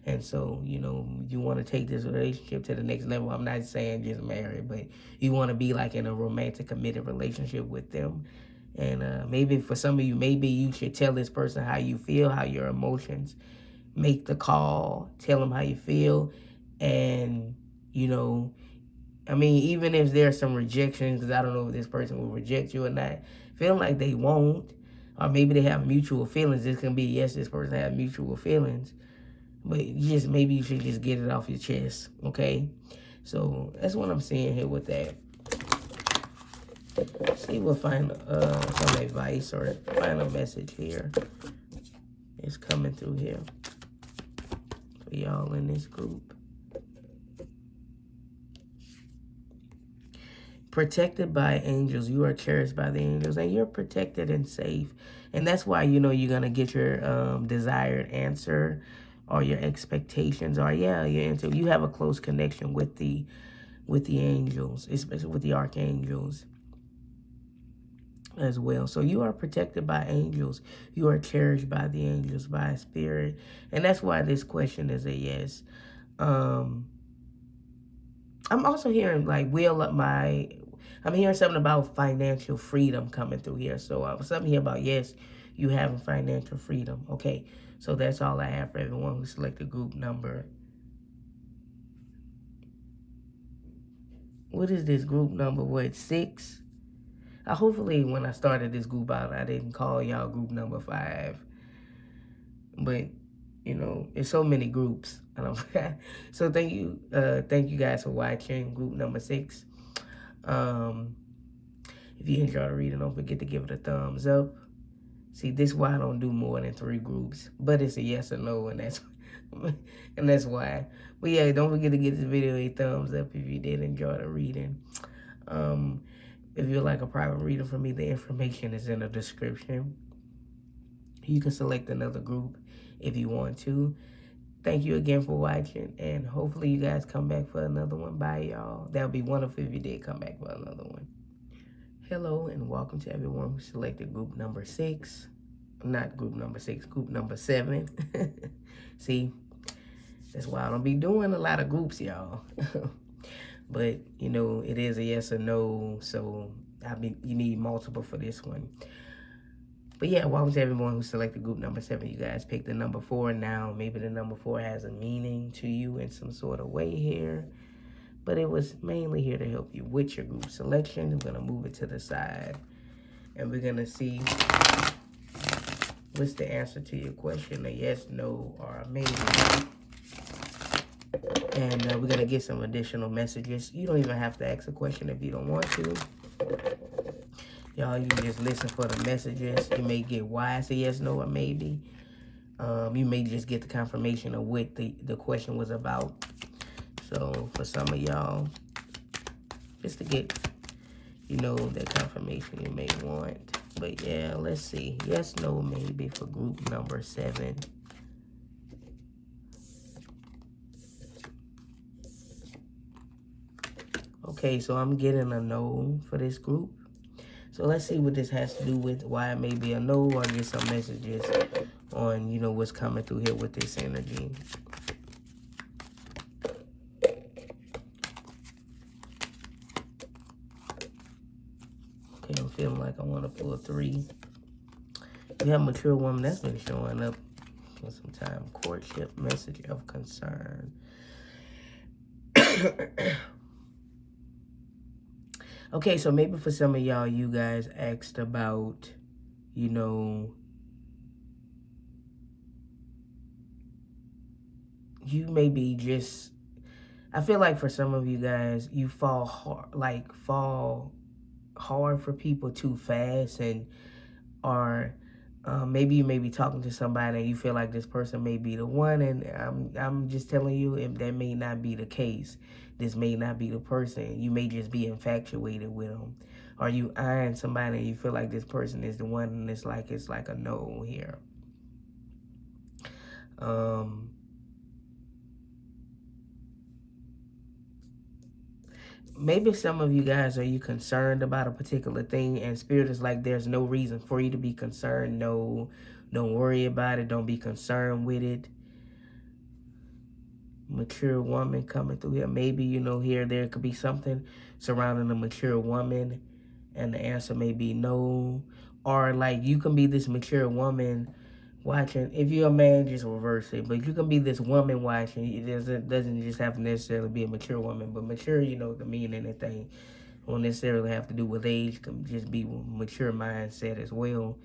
Speaker 1: And so, you want to take this relationship to the next level. I'm not saying just marry, but you want to be like in a romantic, committed relationship with them. And maybe for some of you, maybe you should tell this person how you feel, how your emotions. Make the call, tell them how you feel. And, even if there's some rejections, because I don't know if this person will reject you or not, feeling like they won't, or maybe they have mutual feelings. This can be, yes, this person has mutual feelings. But maybe you should just get it off your chest, okay? So that's what I'm seeing here with that. See, we'll find some advice or find a message here. It's coming through here for y'all in this group. Protected by angels. You are cherished by the angels, and you're protected and safe. And that's why, you're going to get your desired answer, or your expectations, or your answer. You have a close connection with the angels, especially with the archangels as well. So you are protected by angels. You are cherished by the angels, by a spirit. And that's why this question is a yes. I'm also hearing like I'm hearing something about financial freedom coming through here. So something here about, yes, you having financial freedom. Okay, so that's all I have for everyone who selected group number. What is this group number? What, 6? Hopefully when I started this group out, I didn't call y'all group number 5. But, there's so many groups. So thank you guys for watching group number 6. If you enjoyed the reading, don't forget to give it a thumbs up. See, this is why I don't do more than 3 groups. But it's a yes or no, and that's why. But yeah, don't forget to give this video a thumbs up if you did enjoy the reading. If you'd like a private reading from me, the information is in the description. You can select another group if you want to. Thank you again for watching, and hopefully you guys come back for another one. Bye, y'all. That would be wonderful if you did come back for another one. Hello, and welcome to everyone who selected group number 6. Not group number 6, group number 7. See, that's why I don't be doing a lot of groups, y'all. But, it is a yes or no, so you need multiple for this one. But yeah, welcome to everyone who selected group number 7. You guys picked the number 4 now. Maybe the number 4 has a meaning to you in some sort of way here. But it was mainly here to help you with your group selection. I'm going to move it to the side. And we're going to see what's the answer to your question. A yes, no, or a maybe. And we're going to get some additional messages. You don't even have to ask a question if you don't want to. Y'all, you can just listen for the messages. You may get why it's a yes, no, or maybe. You may just get the confirmation of what the question was about. So for some of y'all, just to get, that confirmation you may want. But yeah, let's see. Yes, no, maybe for group number 7. Okay, so I'm getting a no for this group. So let's see what this has to do with why it may be a no, or get some messages on, what's coming through here with this energy. Okay, I'm feeling like I want to pull a 3. You have a mature woman that's been showing up for some time. Courtship, message of concern. Okay, so maybe for some of y'all, you guys asked about, you maybe just, I feel like for some of you guys, you fall hard for people too fast, and are Maybe you may be talking to somebody and you feel like this person may be the one, and I'm just telling you, if that may not be the case. This may not be the person. You may just be infatuated with them. Or you eyeing somebody and you feel like this person is the one, and it's like a no here. Maybe some of you guys, are you concerned about a particular thing, and Spirit is like, there's no reason for you to be concerned. No, don't worry about it. Don't be concerned with it. Mature woman coming through here. Maybe, here there could be something surrounding a mature woman, and the answer may be no. Or like, you can be this mature woman watching. If you're a man, just reverse it. But you can be this woman watching. It doesn't just have to necessarily be a mature woman, but mature, can mean anything. Won't necessarily have to do with age. Can just be mature mindset as well.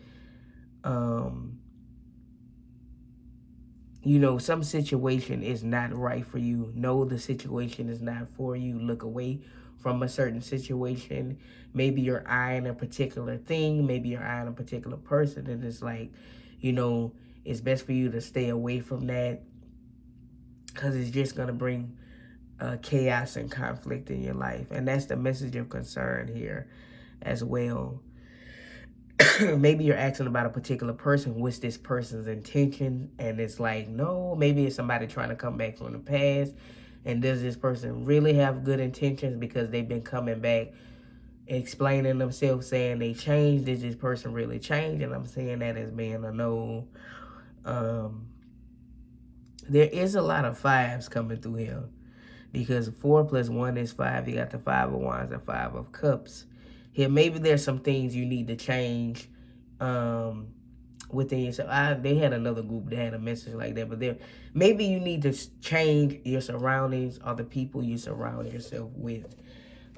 Speaker 1: Some situation is not right for you. No, the situation is not for you. Look away from a certain situation. Maybe you're eyeing a particular thing. Maybe you're eyeing a particular person, and it's like, it's best for you to stay away from that, because it's just going to bring chaos and conflict in your life. And that's the message of concern here as well. Maybe you're asking about a particular person. What's this person's intention? And it's like, no, maybe it's somebody trying to come back from the past. And does this person really have good intentions, because they've been coming back explaining themselves, saying they changed? Did this person really change? And I'm saying that as being a no. There is a lot of fives coming through here, because 4 + 1 is 5. You got the 5 of Wands and 5 of Cups. Here, maybe there's some things you need to change within yourself. They had another group that had a message like that, but maybe you need to change your surroundings or the people you surround yourself with.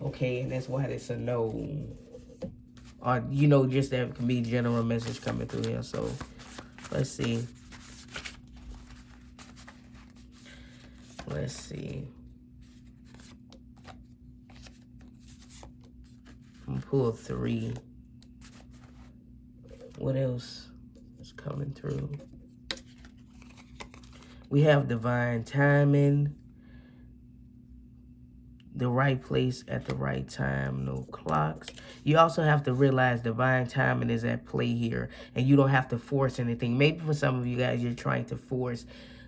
Speaker 1: Okay, and that's why it's a no. Or, just that can be general message coming through here. So, let's see. Let's see. I'm gonna pull 3. What else is coming through? We have divine timing. The right place at the right time. No clocks. You also have to realize divine timing is at play here, and you don't have to force anything. Maybe for some of you guys, you're trying to force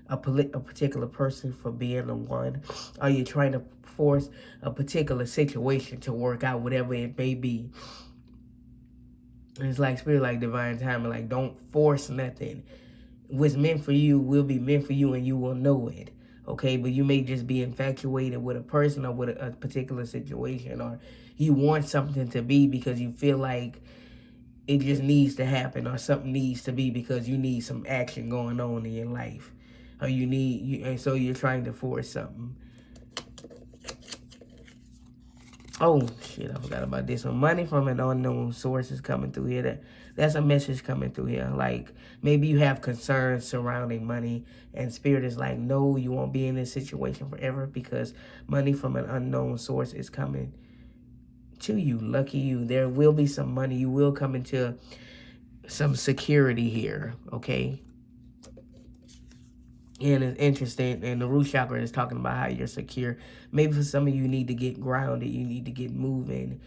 Speaker 1: a particular person for being the one, or you're trying to force a particular situation to work out, whatever it may be. And it's like Spirit, like divine timing, like don't force nothing. What's meant for you will be meant for you, and you will know it. Okay, but you may just be infatuated with a person or with a particular situation, or you want something to be because you feel like it just needs to happen, or something needs to be because you need some action going on in your life. Or and so you're trying to force something. Oh, shit, I forgot about this one. Money from an unknown source is coming through here. That's a message coming through here. Like, maybe you have concerns surrounding money, and Spirit is like, no, you won't be in this situation forever, because money from an unknown source is coming to you. Lucky you. There will be some money. You will come into some security here, okay? And it's interesting, and the root chakra is talking about how you're secure. Maybe for some of you, need to get grounded. You need to get moving.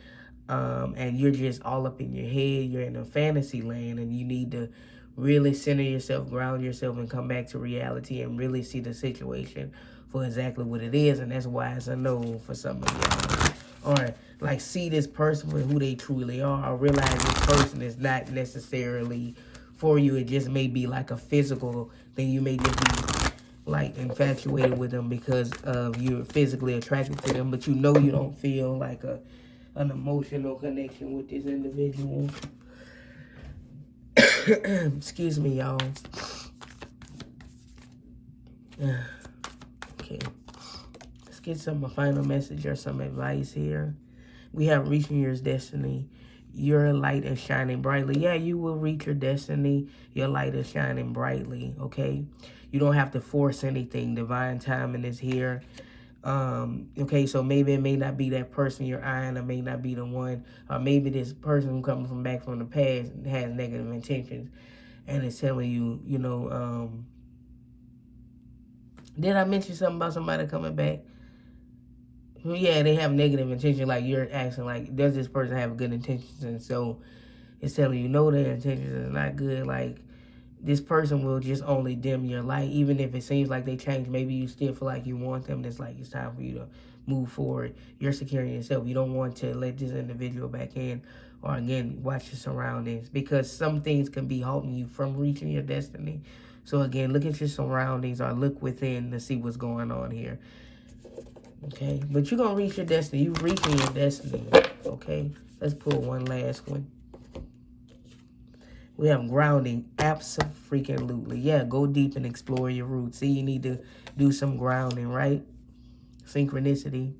Speaker 1: And you're just all up in your head. You're in a fantasy land, and you need to really center yourself, ground yourself, and come back to reality and really see the situation for exactly what it is. And that's why it's a no for some of y'all. Or like, see this person for who they truly are, or realize this person is not necessarily for you. It just may be like a physical thing. You may just be like infatuated with them because of you're physically attracted to them, but you don't feel like an emotional connection with this individual. Excuse me, y'all. Okay, let's get a final message or some advice here. We have reaching your destiny. Your light is shining brightly. Yeah, you will reach your destiny. Your light is shining brightly, okay? You don't have to force anything. Divine timing is here. Okay, so maybe it may not be that person you're eyeing, or may not be the one. Or maybe this person who comes back from the past has negative intentions. and it's telling you, did I mention something about somebody coming back? Yeah, they have negative intention. Like, you're asking, like, does this person have good intentions? And so it's telling you, no, their intentions is not good. Like, this person will just only dim your light, even if it seems like they changed. Maybe you still feel like you want them. It's like it's time for you to move forward. You're securing yourself. You don't want to let this individual back in, or again, watch your surroundings, because some things can be halting you from reaching your destiny. So again, look at your surroundings, or look within to see what's going on here. Okay, but you're gonna reach your destiny. You're reaching your destiny. Okay, let's pull one last one. We have grounding. Absolutely. Yeah, go deep and explore your roots. See, you need to do some grounding, right? Synchronicity.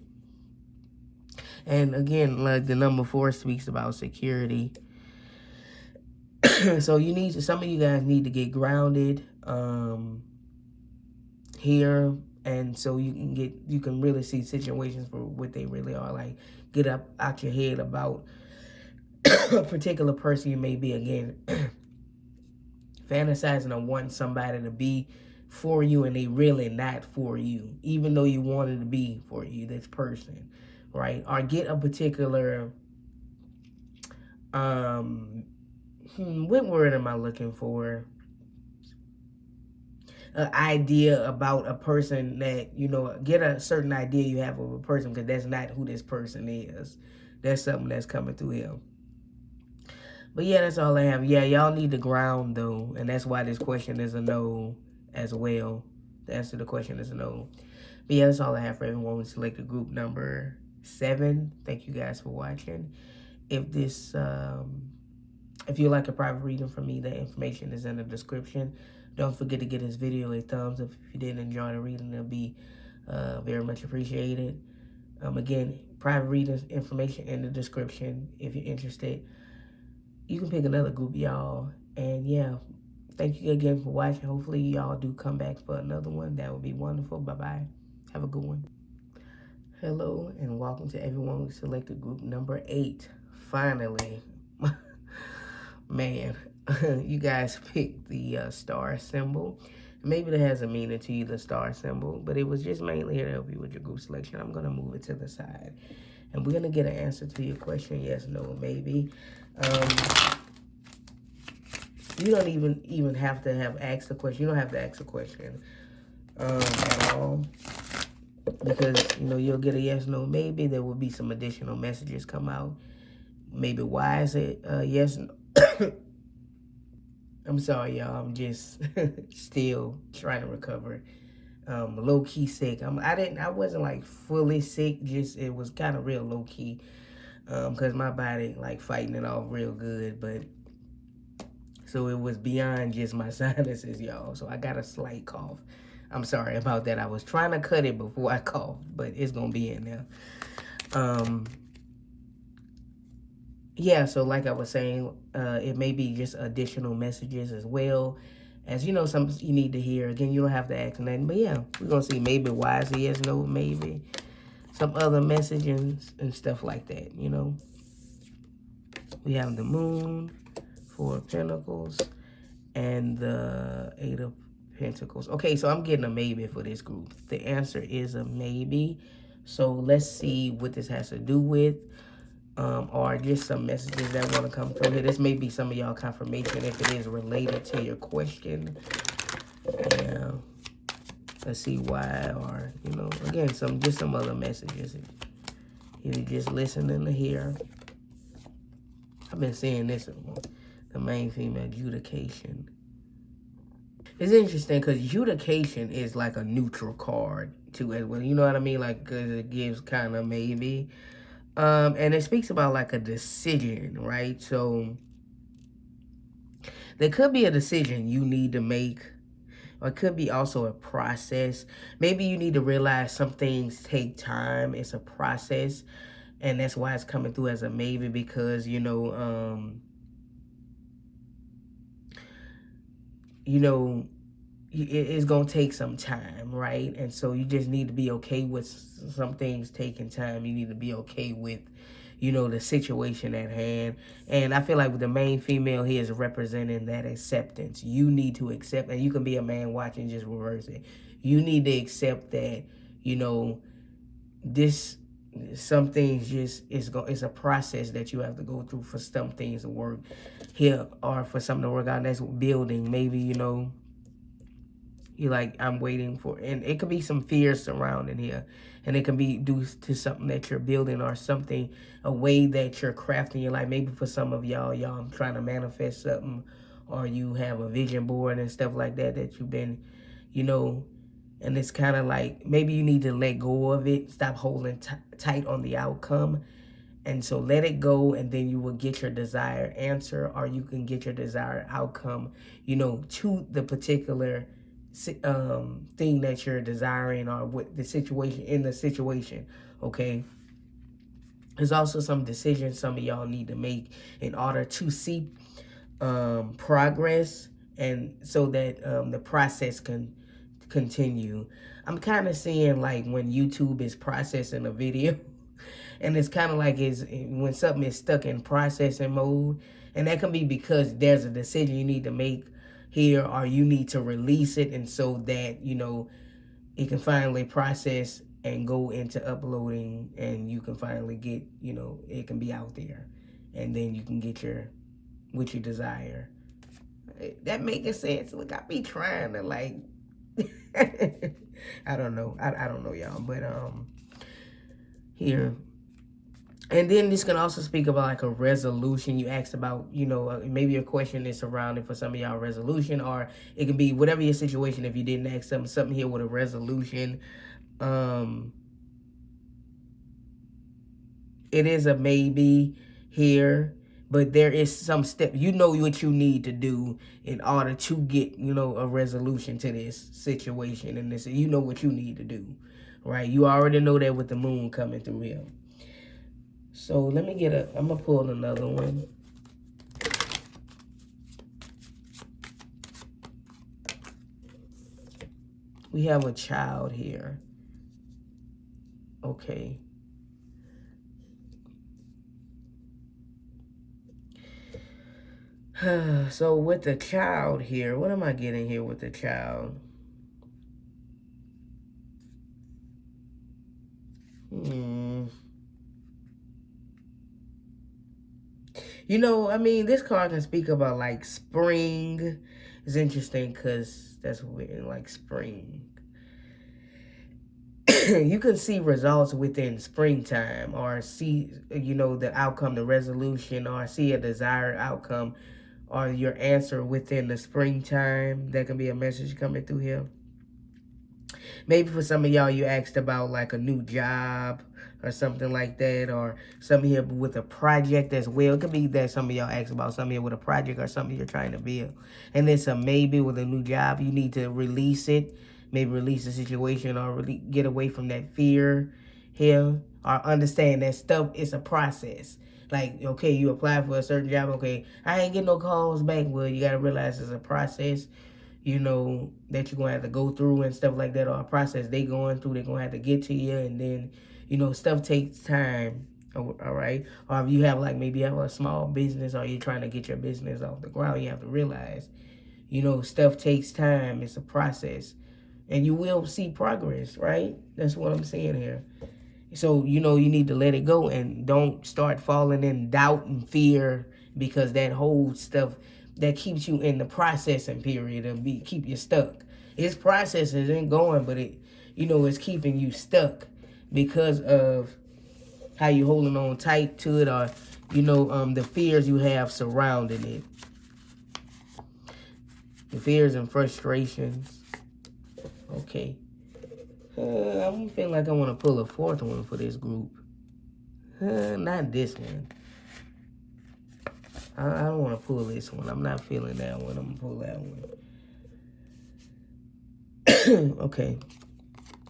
Speaker 1: And again, like the number 4 speaks about security. So some of you guys need to get grounded here. And so you can really see situations for what they really are. Like, get up out your head about a particular person you may be, again, fantasizing or wanting somebody to be for you and they really not for you, even though you wanted to be for you, this person, right? Or get a particular, what word am I looking for? An idea about a person that, get a certain idea you have of a person, because that's not who this person is. That's something that's coming through him. But yeah, that's all I have. Yeah, y'all need to ground, though. And that's why this question is a no as well. The answer to the question is a no. But yeah, that's all I have for everyone. We selected group number 7. Thank you guys for watching. If you like a private reading from me, the information is in the description. Don't forget to give this video a thumbs up if you did enjoy the reading. It'll be very much appreciated. Again, private readings information in the description if you're interested. You can pick another group, y'all. And yeah, thank you again for watching. Hopefully y'all do come back for another one. That would be wonderful. Bye-bye. Have a good one. Hello, and welcome to everyone who selected group number 8. Finally. Man, you guys picked the star symbol. Maybe that has a meaning to you, the star symbol, but it was just mainly here to help you with your group selection. I'm going to move it to the side. And we're going to get an answer to your question, yes, no, maybe. You don't even have to have asked the question. You don't have to ask a question at all. Because, you'll get a yes, no, maybe. There will be some additional messages come out. Maybe why is it yes, no? I'm sorry, y'all. I'm just still trying to recover. Low-key sick. I wasn't like fully sick. Just it was kind of real low-key. Because my body like fighting it off real good, but so it was beyond just my sinuses, y'all. So I got a slight cough. I'm sorry about that. I was trying to cut it before I coughed, but it's gonna be in there. Yeah, so like I was saying, it may be just additional messages as well as, some you need to hear. Again, you don't have to ask nothing, but yeah, we're gonna see maybe why is it yes, no, maybe. Some other messages and stuff like that, We have the Moon, 4 of Pentacles, and the 8 of Pentacles. Okay, so I'm getting a maybe for this group. The answer is a maybe. So let's see what this has to do with, or just some messages that want to come through here. This may be some of y'all confirmation if it is related to your question. Yeah. Let's see why, or, again, just some other messages. You're just listening to hear. I've been seeing this, the main female, adjudication. It's interesting because adjudication is like a neutral card too as well. You know what I mean? Like, because it gives kind of maybe. And it speaks about like a decision, right? So there could be a decision you need to make. Or it could be also a process. Maybe you need to realize some things take time. It's a process. And that's why it's coming through as a maybe, because, it's going to take some time, right? And so you just need to be okay with some things taking time. You need to be okay with, you know, the situation at hand. And I feel like with the main female here is representing that acceptance. You need to accept, and you can be a man watching, just reverse it. You need to accept that, you know, this, some things just, it's a process that you have to go through for some things to work here, or for something to work out. That's building. Maybe, you know, you're like, I'm waiting for, and it could be some fear surrounding here, and it can be due to something that you're building, or something, a way that you're crafting your life. Maybe for some of y'all, I'm trying to manifest something, or you have a vision board and stuff like that that you've been, you know, and it's kind of like, maybe you need to let go of it, stop holding tight on the outcome. And so let it go, and then you will get your desired answer, or you can get your desired outcome, you know, to the particular thing that you're desiring, or with the situation, in the situation, okay? There's also some decisions some of y'all need to make in order to see progress, and so that the process can continue. I'm kind of seeing like when YouTube is processing a video, and it's kind of like when something is stuck in processing mode, and that can be because there's a decision you need to make here, or you need to release it, and so that, you know, it can finally process and go into uploading, and you can finally get, you know, it can be out there, and then you can get what you desire. That making sense? Look, I be trying to like I don't know. I don't know, y'all, but here. And then this can also speak about like a resolution. You asked about, you know, maybe your question is surrounding for some of y'all resolution, or it can be whatever your situation. If you didn't ask something here with a resolution, it is a maybe here, but there is some step. You know what you need to do in order to get, you know, a resolution to this situation, and this, you know what you need to do, right? You already know that with the moon coming through here. So let me I'm going to pull another one. We have a child here. Okay. So with the child here, what am I getting here with the child? You know, I mean, this card can speak about like spring. It's interesting because that's weird, like spring. You can see results within springtime, or see, you know, the outcome, the resolution, or see a desired outcome, or your answer within the springtime. That can be a message coming through here. Maybe for some of y'all, you asked about like a new job or something like that, or something here with a project as well. It could be that some of y'all asked about something here with a project or something you're trying to build. And it's a maybe with a new job. You need to release it. Maybe release the situation, or really get away from that fear here, or understand that stuff is a process. Like, okay, you apply for a certain job. Okay, I ain't getting no calls back. Well, you got to realize it's a process, you know, that you're going to have to go through and stuff like that, or a process they going through. They're going to have to get to you, and then, you know, stuff takes time, all right? Or if you have, like, maybe you have a small business, or you're trying to get your business off the ground, you have to realize, you know, stuff takes time. It's a process, and you will see progress, right? That's what I'm saying here. So, you know, you need to let it go, and don't start falling in doubt and fear, because that whole stuff, that keeps you in the processing period and keep you stuck. Its process isn't going, but it, you know, it's keeping you stuck because of how you holding on tight to it, or, you know, the fears you have surrounding it. The fears and frustrations. Okay. I'm feeling like I want to pull a fourth one for this group. Not this one. I don't want to pull this one. I'm not feeling that one. I'm going to pull that one. Okay.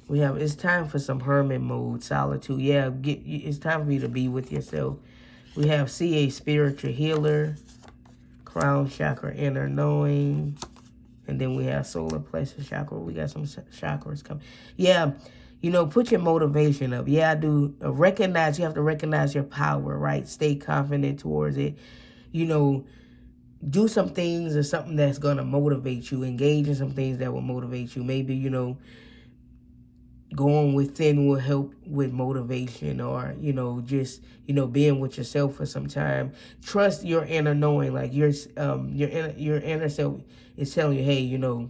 Speaker 1: We have, it's time for some hermit mode, solitude. Yeah, it's time for you to be with yourself. We have CA, spiritual healer, crown chakra, inner knowing. And then we have solar plexus chakra. We got some chakras coming. Yeah, You know, put your motivation up. Yeah, I do recognize, you have to recognize your power, right? Stay confident towards it. You know, do some things or something that's going to motivate you. Engage in some things that will motivate you. Maybe, you know, going within will help with motivation, or, you know, just, you know, being with yourself for some time. Trust your inner knowing, like your inner self is telling you, hey, you know,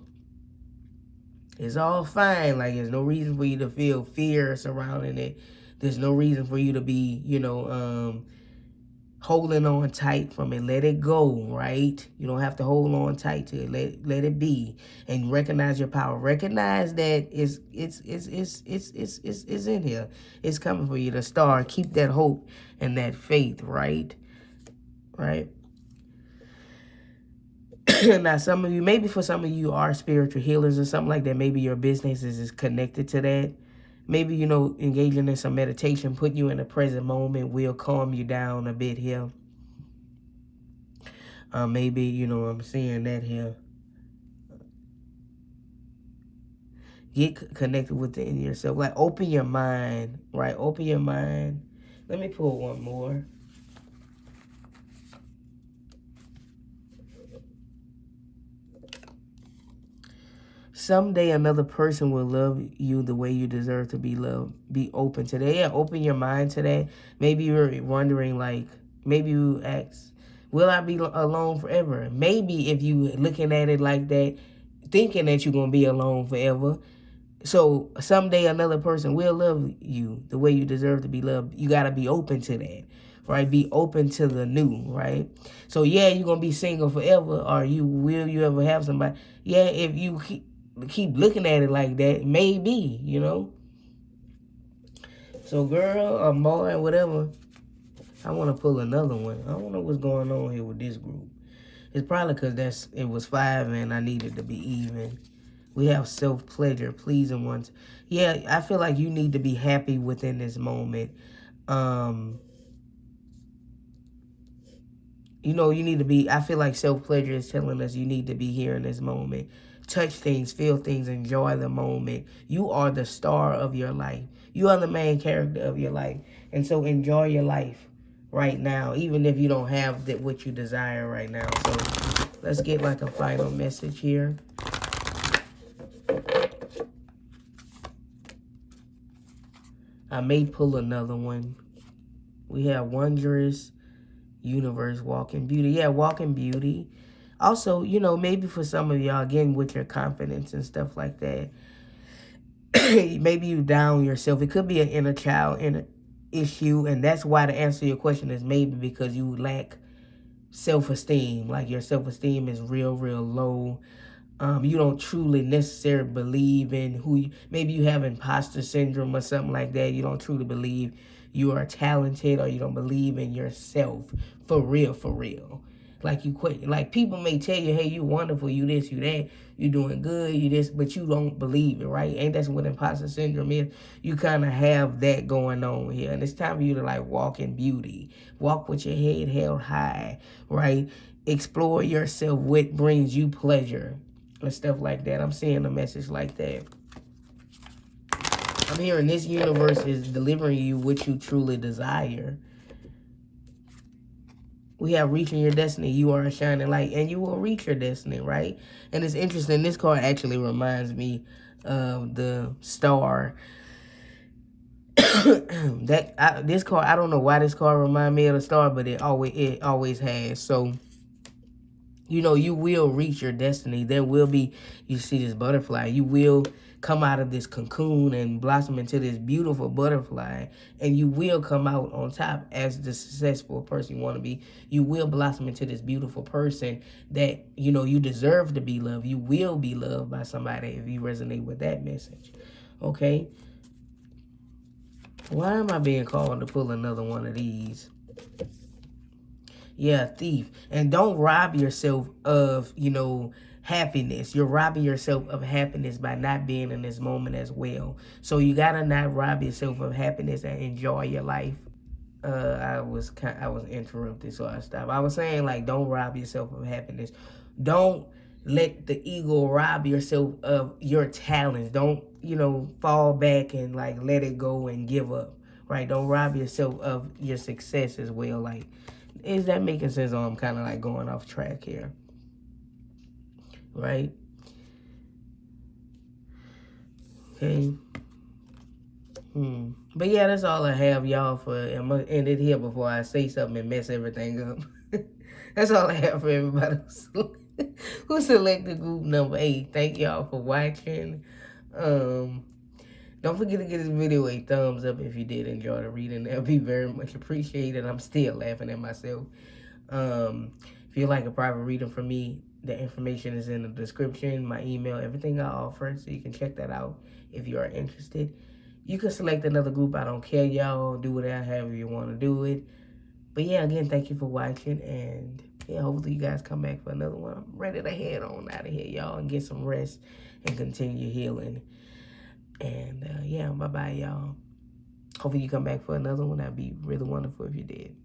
Speaker 1: it's all fine. Like, there's no reason for you to feel fear surrounding it. There's no reason for you to be, you know, holding on tight from it. Let it go, right? You don't have to hold on tight to it. Let it be, and recognize your power. Recognize that it's in here. It's coming for you. The star. Keep that hope and that faith, right? Right. Now, some of you, maybe for some of you are spiritual healers or something like that. Maybe your business is connected to that. Maybe, you know, engaging in some meditation, put you in the present moment, will calm you down a bit here. Maybe, you know, I'm seeing that here. Get connected within yourself. Like, open your mind, right? Open your mind. Let me pull one more. Someday another person will love you the way you deserve to be loved. Be open today. Yeah, open your mind today. Maybe you're wondering, like, maybe you ask, will I be alone forever? Maybe if you looking at it like that, thinking that you're going to be alone forever. So someday another person will love you the way you deserve to be loved. You got to be open to that, right? Be open to the new, right? So, yeah, you're going to be single forever, or will you ever have somebody? Yeah, if you keep looking at it like that, maybe, you know. So, girl or boy, whatever, I want to pull another one. I don't know what's going on here with this group. It's probably because it was 5 and I needed to be even. We have self-pleasure, pleasing ones. Yeah, I feel like you need to be happy within this moment. You know, you need to be, I feel like self-pleasure is telling us you need to be here in this moment. Touch things, feel things, enjoy the moment. You are the star of your life. You are the main character of your life. And so enjoy your life right now, even if you don't have what you desire right now. So let's get like a final message here. I may pull another one. We have Wondrous Universe, Walking Beauty. Yeah, Walking Beauty. Also, you know, maybe for some of y'all, again, with your confidence and stuff like that, maybe you down yourself. It could be an inner child issue, and that's why the answer to your question is maybe because you lack self-esteem. Like, your self-esteem is real, real low. You don't truly necessarily believe in maybe you have imposter syndrome or something like that. You don't truly believe you are talented, or you don't believe in yourself for real, for real. Like, you quit. Like, people may tell you, hey, you wonderful, you this, you that, you doing good, you this, but you don't believe it, right? Ain't that what imposter syndrome is? You kind of have that going on here. And it's time for you to, like, walk in beauty. Walk with your head held high, right? Explore yourself, what brings you pleasure and stuff like that. I'm seeing a message like that. I'm hearing this universe is delivering you what you truly desire. We have reaching your destiny. You are a shining light, and you will reach your destiny, right? And it's interesting. This card actually reminds me of the star. This card, I don't know why this card reminds me of the star, but it always has. So, you know, you will reach your destiny. There will be, you see this butterfly, you will come out of this cocoon and blossom into this beautiful butterfly, and you will come out on top as the successful person you want to be. You will blossom into this beautiful person that, you know, you deserve to be loved. You will be loved by somebody if you resonate with that message. Okay? Why am I being called to pull another one of these? Yeah, thief. And don't rob yourself of, you know, happiness. You're robbing yourself of happiness by not being in this moment as well. So you gotta not rob yourself of happiness and enjoy your life. I was interrupted, so I stopped. I was saying, like, don't rob yourself of happiness. Don't let the ego rob yourself of your talents. Don't, fall back and like let it go and give up. Right? Don't rob yourself of your success as well. Like, is that making sense? Or I'm kind of like going off track here. Right? Okay. But yeah, that's all I have, y'all, for. I'm gonna end it here before I say something and mess everything up. That's all I have for everybody who selected group number 8. Thank y'all for watching. Don't forget to give this video a thumbs up if you did enjoy the reading. That'll be very much appreciated. I'm still laughing at myself. If you like a private reading from me, the information is in the description, my email, everything I offer, so you can check that out if you are interested. You can select another group. I don't care, y'all. Do whatever, however you want to do it. But yeah, again, thank you for watching. And yeah, hopefully you guys come back for another one. I'm ready to head on out of here, y'all, and get some rest and continue healing. And yeah, bye-bye, y'all. Hopefully you come back for another one. That'd be really wonderful if you did.